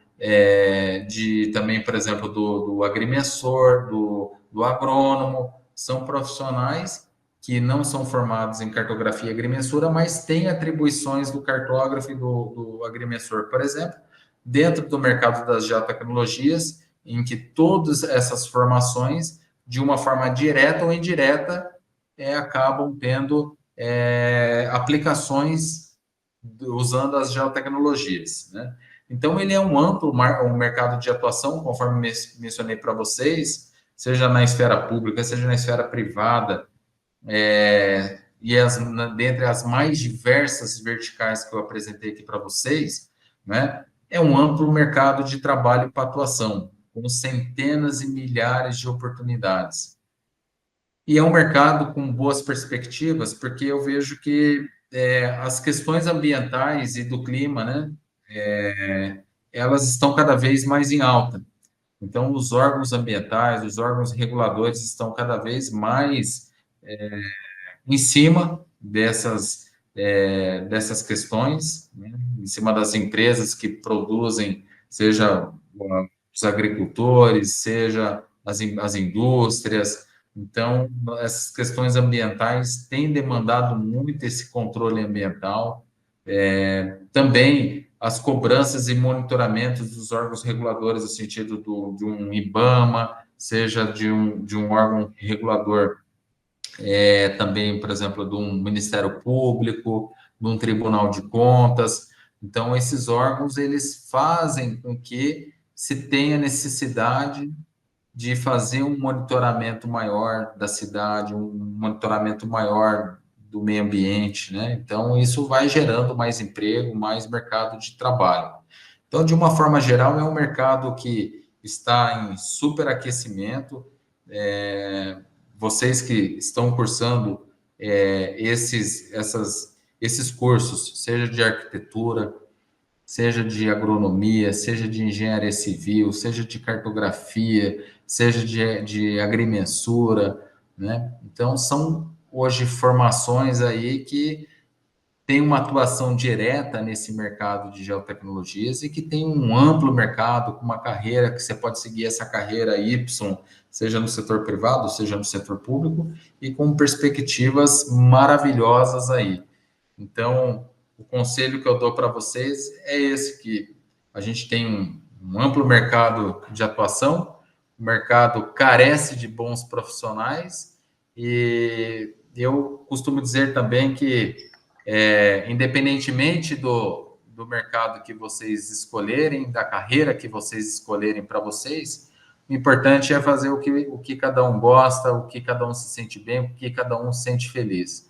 de também, por exemplo, do agrimensor, do agrônomo. São profissionais que não são formados em cartografia e agrimensura, mas têm atribuições do cartógrafo e do agrimensor, por exemplo, dentro do mercado das geotecnologias, em que todas essas formações, de uma forma direta ou indireta, acabam tendo aplicações usando as geotecnologias, né? Então, ele é um amplo um mercado de atuação, conforme mencionei para vocês, seja na esfera pública, seja na esfera privada, e dentre as mais diversas verticais que eu apresentei aqui para vocês, né, é um amplo mercado de trabalho para atuação, com centenas e milhares de oportunidades. E é um mercado com boas perspectivas, porque eu vejo que as questões ambientais e do clima, né, elas estão cada vez mais em alta. Então, os órgãos ambientais, os órgãos reguladores estão cada vez mais em cima dessas questões, né? Em cima das empresas que produzem, seja os agricultores, seja as indústrias. Então, essas questões ambientais têm demandado muito esse controle ambiental. Também as cobranças e monitoramentos dos órgãos reguladores, no sentido de um IBAMA, seja de um órgão regulador também, por exemplo, de um Ministério Público, de um Tribunal de Contas. Então, esses órgãos, eles fazem com que se tenha necessidade de fazer um monitoramento maior da cidade, um monitoramento maior do meio ambiente, né? Então, isso vai gerando mais emprego, mais mercado de trabalho. Então, de uma forma geral, é um mercado que está em superaquecimento. Vocês que estão cursando esses cursos, seja de arquitetura, seja de agronomia, seja de engenharia civil, seja de cartografia, seja de agrimensura, né? Então, são hoje formações aí que tem uma atuação direta nesse mercado de geotecnologias e que tem um amplo mercado, com uma carreira que você pode seguir essa carreira Y, seja no setor privado, seja no setor público, e com perspectivas maravilhosas aí. Então, o conselho que eu dou para vocês é esse, que a gente tem um amplo mercado de atuação, o mercado carece de bons profissionais, e eu costumo dizer também que independentemente do mercado que vocês escolherem, da carreira que vocês escolherem para vocês, o importante é fazer o que cada um gosta, o que cada um se sente bem, o que cada um se sente feliz.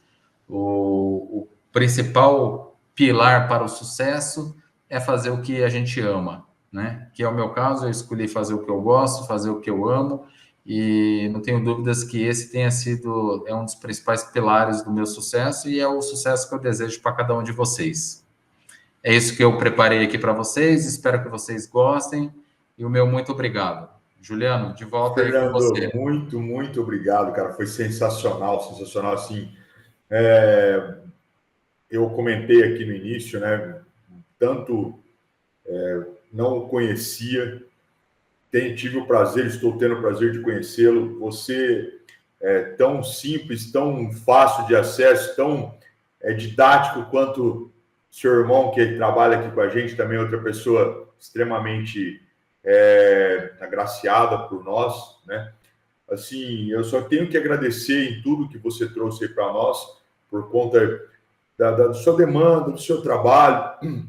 O principal pilar para o sucesso é fazer o que a gente ama, né? Que é o meu caso, eu escolhi fazer o que eu gosto, fazer o que eu amo, e não tenho dúvidas que esse tenha sido um dos principais pilares do meu sucesso e é o sucesso que eu desejo para cada um de vocês. É isso que eu preparei aqui para vocês, espero que vocês gostem e o meu muito obrigado. Juliano, de volta aí com Fernando, você. muito, muito obrigado, cara. Foi sensacional, sensacional. Assim, é, eu comentei aqui no início, né? Tanto não o conhecia, tive o prazer, estou tendo o prazer de conhecê-lo. Você é tão simples, tão fácil de acesso, tão didático quanto o seu irmão que trabalha aqui com a gente, também outra pessoa extremamente agraciada por nós, né? Assim, eu só tenho que agradecer em tudo que você trouxe para nós, por conta da sua demanda, do seu trabalho,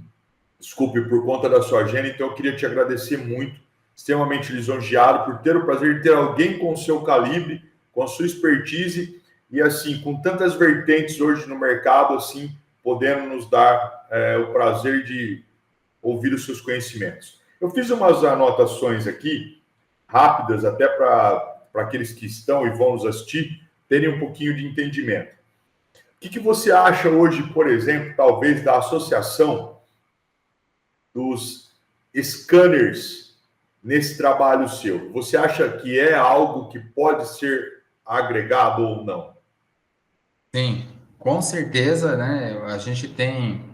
desculpe, por conta da sua agenda. Então, eu queria te agradecer muito, extremamente lisonjeado por ter o prazer de ter alguém com o seu calibre, com a sua expertise e, assim, com tantas vertentes hoje no mercado, assim, podendo nos dar o prazer de ouvir os seus conhecimentos. Eu fiz umas anotações aqui, rápidas, até para aqueles que estão e vão nos assistir terem um pouquinho de entendimento. O que você acha hoje, por exemplo, talvez da associação dos scanners nesse trabalho seu? Você acha que é algo que pode ser agregado ou não? Sim, com certeza, né? A gente tem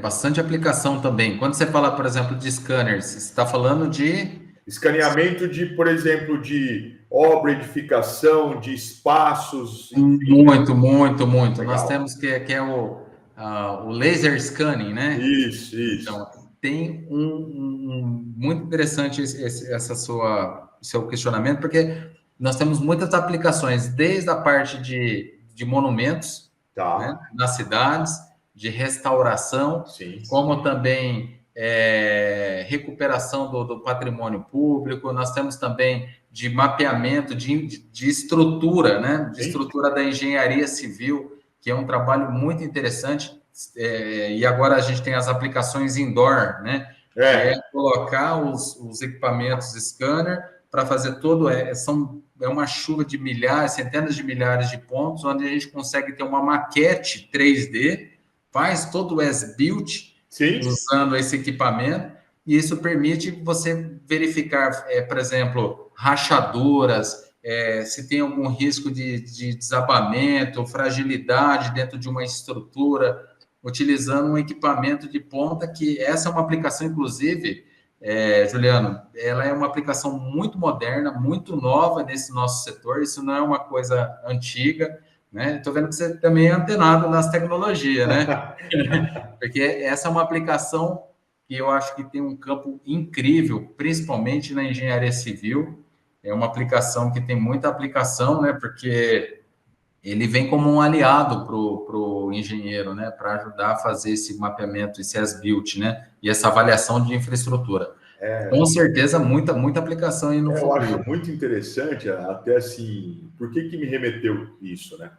bastante aplicação também. Quando você fala, por exemplo, de scanners, você está falando de Escaneamento de, por exemplo, de obra, edificação, de espaços, enfim. muito, muito, muito. Nós Legal. temos que é o laser scanning, né? Isso, isso. Então, tem muito interessante seu questionamento, porque nós temos muitas aplicações, desde a parte de monumentos, né, Tá. nas cidades, de restauração, Sim. como também recuperação do patrimônio público. Nós temos também de mapeamento de estrutura, né, de Sim. estrutura da engenharia civil, que é um trabalho muito interessante. E agora a gente tem as aplicações indoor, né? Que é colocar os equipamentos scanner para fazer é uma chuva de milhares, centenas de milhares de pontos, onde a gente consegue ter uma maquete 3D, faz todo o as-built usando esse equipamento, e isso permite você verificar, por exemplo, rachaduras, se tem algum risco de desabamento, fragilidade dentro de uma estrutura, utilizando um equipamento de ponta, que essa é uma aplicação, inclusive, Juliano, ela é uma aplicação muito moderna, muito nova nesse nosso setor, isso não é uma coisa antiga, né? Estou vendo que você também é antenado nas tecnologias, né? Porque essa é uma aplicação que eu acho que tem um campo incrível, principalmente na engenharia civil, é uma aplicação que tem muita aplicação, né? Porque ele vem como um aliado para o engenheiro, né? Para ajudar a fazer esse mapeamento, esse as-built, né? E essa avaliação de infraestrutura. Com certeza, muita aplicação aí no Eu acho futuro. muito interessante, até assim, por que me remeteu isso, né?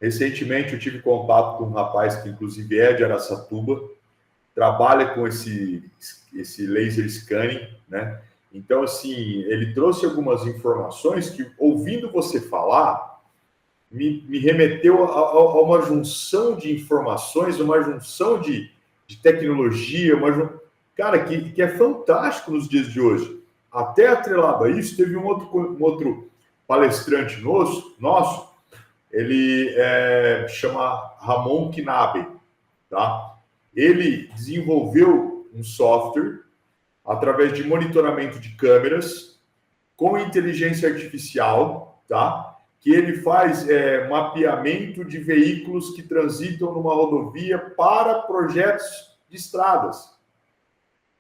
Recentemente eu tive contato com um rapaz que inclusive é de Araçatuba, trabalha com esse laser scanning, né? Então, assim, ele trouxe algumas informações que, ouvindo você falar, me remeteu a uma junção de informações, uma junção de tecnologia, cara, que é fantástico nos dias de hoje. Até atrelado a isso, teve um outro palestrante nosso, ele chama Ramon Knabe, tá? Ele desenvolveu um software através de monitoramento de câmeras com inteligência artificial, tá? Que ele faz mapeamento de veículos que transitam numa rodovia para projetos de estradas.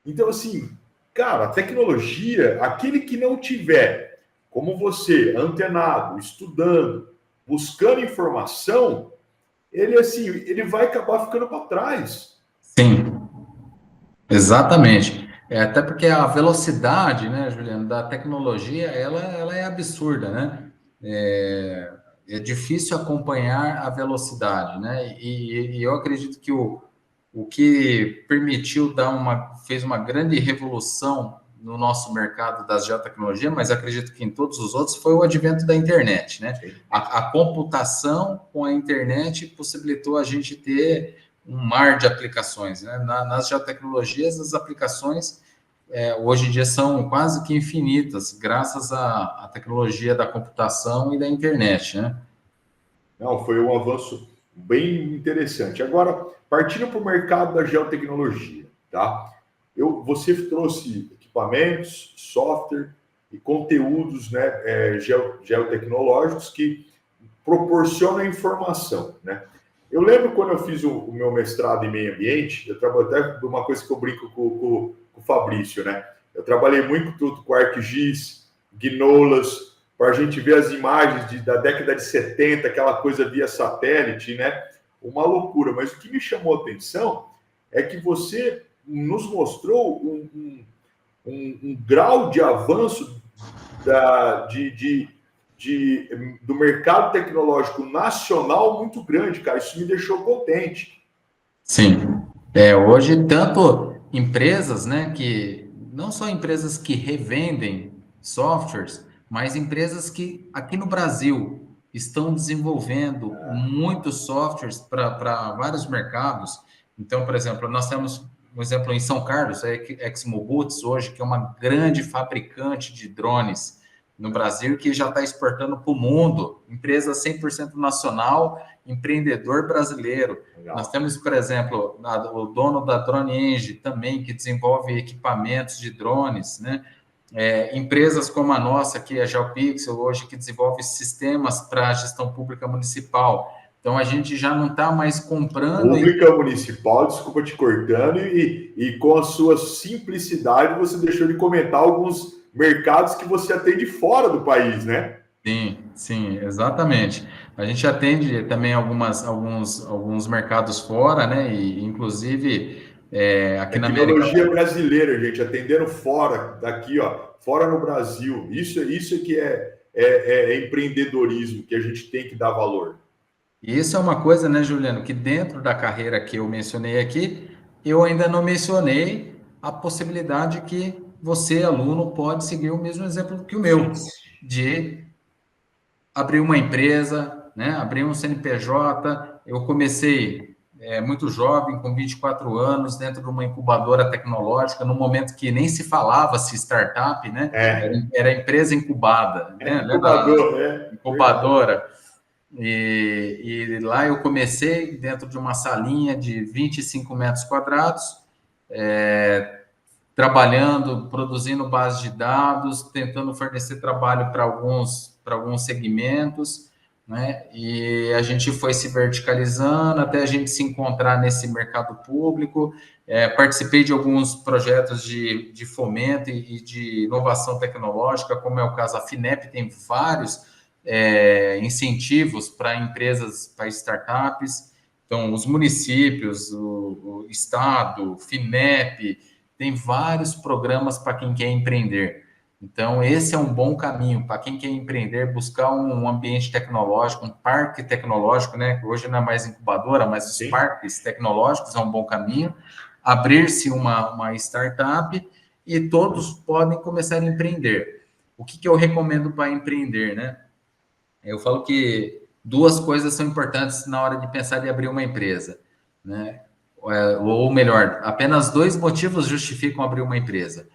Então, assim, cara, a tecnologia, aquele que não tiver, como você, antenado, estudando, buscando informação, ele vai acabar ficando para trás. Sim, exatamente. Até porque a velocidade, né, Juliano, da tecnologia, ela é absurda, né? É difícil acompanhar a velocidade, né? E eu acredito que o que permitiu fez uma grande revolução no nosso mercado das geotecnologias, mas acredito que em todos os outros, foi o advento da internet, né? A computação com a internet possibilitou a gente ter um mar de aplicações, né? Nas geotecnologias, as aplicações hoje em dia são quase que infinitas, graças à tecnologia da computação e da internet, né? Não, foi um avanço bem interessante. Agora, partindo para o mercado da geotecnologia, tá? Você trouxe equipamentos, software e conteúdos, né, geotecnológicos que proporcionam informação, né? Eu lembro quando eu fiz o meu mestrado em meio ambiente, eu trabalhei até uma coisa que eu brinco com o Fabrício, né? Eu trabalhei muito com ArcGIS, GNOLAS, para a gente ver as imagens da década de 70, aquela coisa via satélite, né? Uma loucura. Mas o que me chamou a atenção é que você nos mostrou um grau de avanço do mercado tecnológico nacional muito grande, cara. Isso me deixou contente. Sim. Hoje, tanto empresas, né, que não só empresas que revendem softwares, mas empresas que aqui no Brasil estão desenvolvendo muitos softwares para vários mercados. Então, por exemplo, nós temos um exemplo em São Carlos, a ExmoBoots hoje, que é uma grande fabricante de drones no Brasil, que já está exportando para o mundo, empresa 100% nacional, empreendedor brasileiro. Legal. Nós temos, por exemplo, o dono da Drone Engine também, que desenvolve equipamentos de drones, né? Empresas como a nossa, que é a GeoPixel, hoje, que desenvolve sistemas para a gestão pública municipal. Então, a gente já não está mais comprando... Pública municipal, desculpa te cortando, e com a sua simplicidade, você deixou de comentar alguns mercados que você atende fora do país, né? Sim, exatamente. A gente atende também alguns mercados fora, né? E, inclusive, aqui na América... Tecnologia brasileira, gente, atendendo fora, daqui, ó, fora no Brasil. Isso que é empreendedorismo, que a gente tem que dar valor. E isso é uma coisa, né, Juliano, que dentro da carreira que eu mencionei aqui, eu ainda não mencionei a possibilidade que você, aluno, pode seguir o mesmo exemplo que o meu, de abrir uma empresa, né, abrir um CNPJ. Eu comecei muito jovem, com 24 anos, dentro de uma incubadora tecnológica, no momento que nem se falava-se startup, né? Era empresa incubada. Né? Incubadora. E lá eu comecei dentro de uma salinha de 25 metros quadrados, trabalhando, produzindo base de dados, tentando fornecer trabalho para alguns segmentos, né? E a gente foi se verticalizando até a gente se encontrar nesse mercado público. Participei de alguns projetos de fomento e de inovação tecnológica, como é o caso, a FINEP tem vários incentivos para empresas, para startups. Então, os municípios, o Estado, FINEP, tem vários programas para quem quer empreender. Então, esse é um bom caminho para quem quer empreender, buscar um ambiente tecnológico, um parque tecnológico, né? Hoje não é mais incubadora, mas os parques tecnológicos é um bom caminho. Abrir-se uma startup e todos podem começar a empreender. O que eu recomendo para empreender, né? Eu falo que duas coisas são importantes na hora de pensar em abrir uma empresa, né? Ou melhor, apenas dois motivos justificam abrir uma empresa.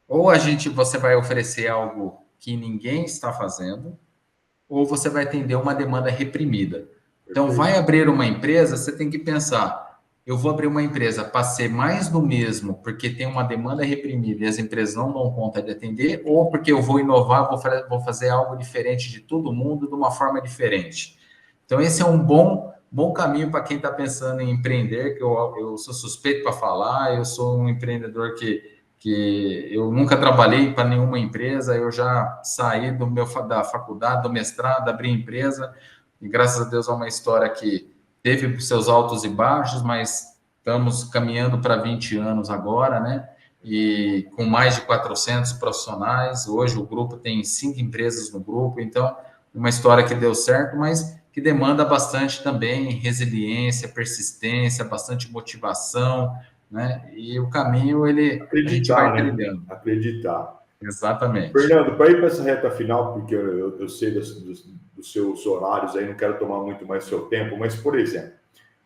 Ou você vai oferecer algo que ninguém está fazendo, ou você vai atender uma demanda reprimida. Então, vai abrir uma empresa, você tem que pensar, eu vou abrir uma empresa para ser mais do mesmo, porque tem uma demanda reprimida e as empresas não dão conta de atender, ou porque eu vou inovar, vou fazer algo diferente de todo mundo, de uma forma diferente. Então, esse é um bom caminho para quem está pensando em empreender, que eu sou suspeito para falar, eu sou um empreendedor que eu nunca trabalhei para nenhuma empresa, eu já saí da faculdade, do mestrado, abri empresa, e graças a Deus é uma história que teve seus altos e baixos, mas estamos caminhando para 20 anos agora, né? E com mais de 400 profissionais, hoje o grupo tem 5 empresas no grupo, então, uma história que deu certo, mas que demanda bastante também resiliência, persistência, bastante motivação, né? E o caminho a gente vai Acreditar, né? trilhando. Acreditar. Exatamente. Fernando, para ir para essa reta final, porque eu sei dos seus horários aí, não quero tomar muito mais seu tempo, mas, por exemplo,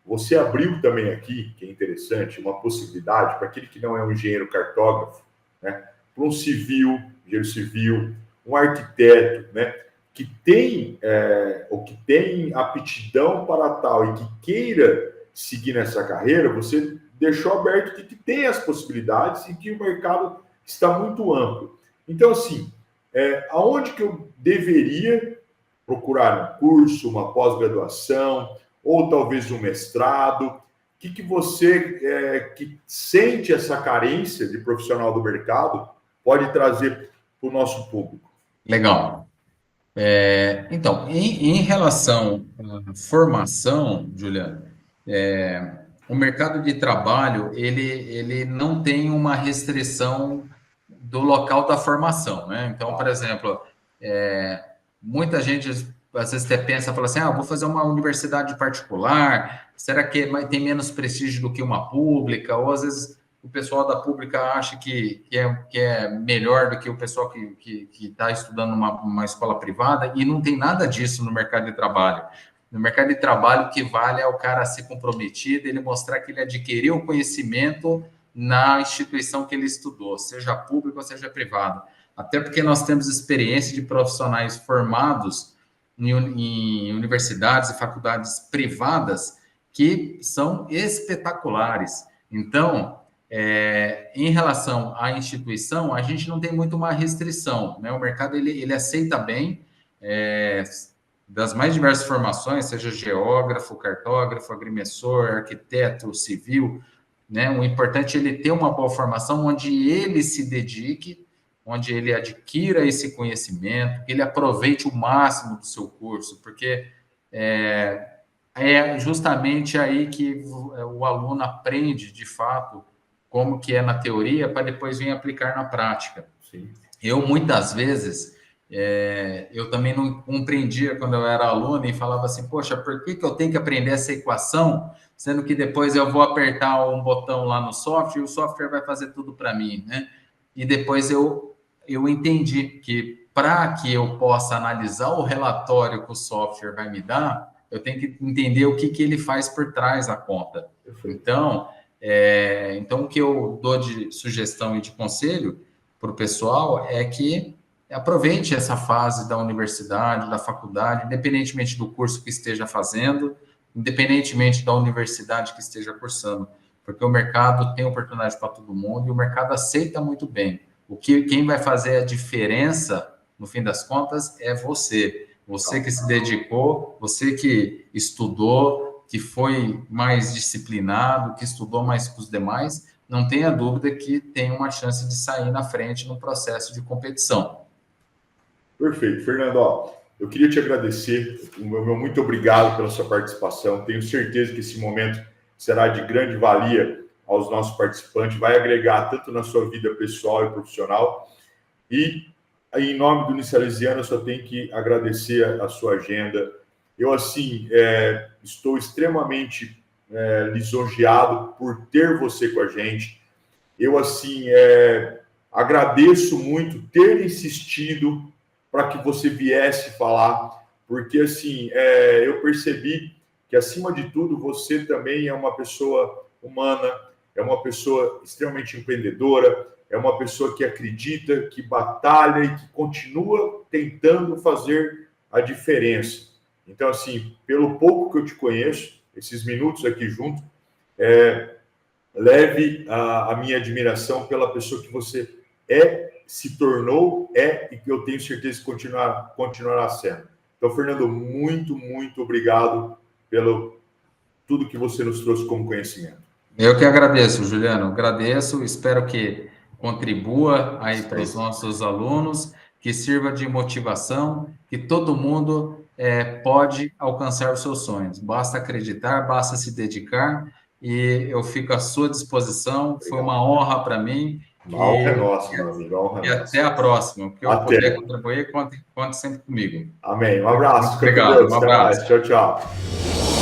você abriu também aqui, que é interessante, uma possibilidade para aquele que não é um engenheiro cartógrafo, né? Para um engenheiro civil, um arquiteto, né? Que tem ou que tem aptidão para tal e que queira seguir nessa carreira, você deixou aberto que tem as possibilidades e que o mercado está muito amplo. Então, assim, aonde que eu deveria procurar um curso, uma pós-graduação, ou talvez um mestrado? O que você, que sente essa carência de profissional do mercado, pode trazer para o nosso público? Legal. Então, em relação à formação, Juliano, o mercado de trabalho ele não tem uma restrição do local da formação, né? Então, por exemplo, muita gente às vezes até pensa, fala assim, vou fazer uma universidade particular, será que tem menos prestígio do que uma pública? Ou às vezes o pessoal da pública acha que é melhor do que o pessoal que está estudando uma escola privada, e não tem nada disso no mercado de trabalho. No mercado de trabalho, o que vale é o cara ser comprometido, ele mostrar que ele adquiriu o conhecimento na instituição que ele estudou, seja público ou seja privado. Até porque nós temos experiência de profissionais formados em universidades e faculdades privadas que são espetaculares. Então, em relação à instituição, a gente não tem muito uma restrição, né? O mercado ele aceita bem das mais diversas formações, seja geógrafo, cartógrafo, agrimensor, arquiteto, civil, né? O importante é ele ter uma boa formação onde ele se dedique, onde ele adquira esse conhecimento, que ele aproveite o máximo do seu curso, porque é justamente aí que o aluno aprende, de fato, como que é na teoria, para depois vir aplicar na prática. Sim. Eu, muitas vezes, eu também não compreendia quando eu era aluno e falava assim, poxa, por que eu tenho que aprender essa equação, sendo que depois eu vou apertar um botão lá no software e o software vai fazer tudo para mim, né? E depois eu entendi que para que eu possa analisar o relatório que o software vai me dar, eu tenho que entender o que ele faz por trás da conta. Então, o que eu dou de sugestão e de conselho para o pessoal é que aproveite essa fase da universidade, da faculdade, independentemente do curso que esteja fazendo, independentemente da universidade que esteja cursando, porque o mercado tem oportunidade para todo mundo e o mercado aceita muito bem. Quem vai fazer a diferença, no fim das contas, é você. Você que se dedicou, você que estudou, que foi mais disciplinado, que estudou mais que os demais, não tenha dúvida que tem uma chance de sair na frente no processo de competição. Perfeito. Fernando, eu queria te agradecer, meu muito obrigado pela sua participação. Tenho certeza que esse momento será de grande valia aos nossos participantes, vai agregar tanto na sua vida pessoal e profissional. E, em nome do Unisalesiano, eu só tenho que agradecer a sua agenda. Eu, assim, estou extremamente lisonjeado por ter você com a gente. Eu, assim, agradeço muito ter insistido para que você viesse falar, porque assim, eu percebi que, acima de tudo, você também é uma pessoa humana, é uma pessoa extremamente empreendedora, é uma pessoa que acredita, que batalha e que continua tentando fazer a diferença. Então, assim, pelo pouco que eu te conheço, esses minutos aqui junto, leve a minha admiração pela pessoa que você se tornou, e que eu tenho certeza que continuará sendo. Então, Fernando, muito, muito obrigado pelo tudo que você nos trouxe como conhecimento. Eu que agradeço, Juliano. Agradeço, espero que contribua aí para os nossos alunos, que sirva de motivação, que todo mundo pode alcançar os seus sonhos. Basta acreditar, basta se dedicar, e eu fico à sua disposição. Obrigado. Foi uma honra para mim. Uma honra é nossa, meu amigo. E até a próxima. O que eu puder contribuir, conte sempre comigo. Amém. Um abraço. Obrigado. Um abraço. Tchau, tchau.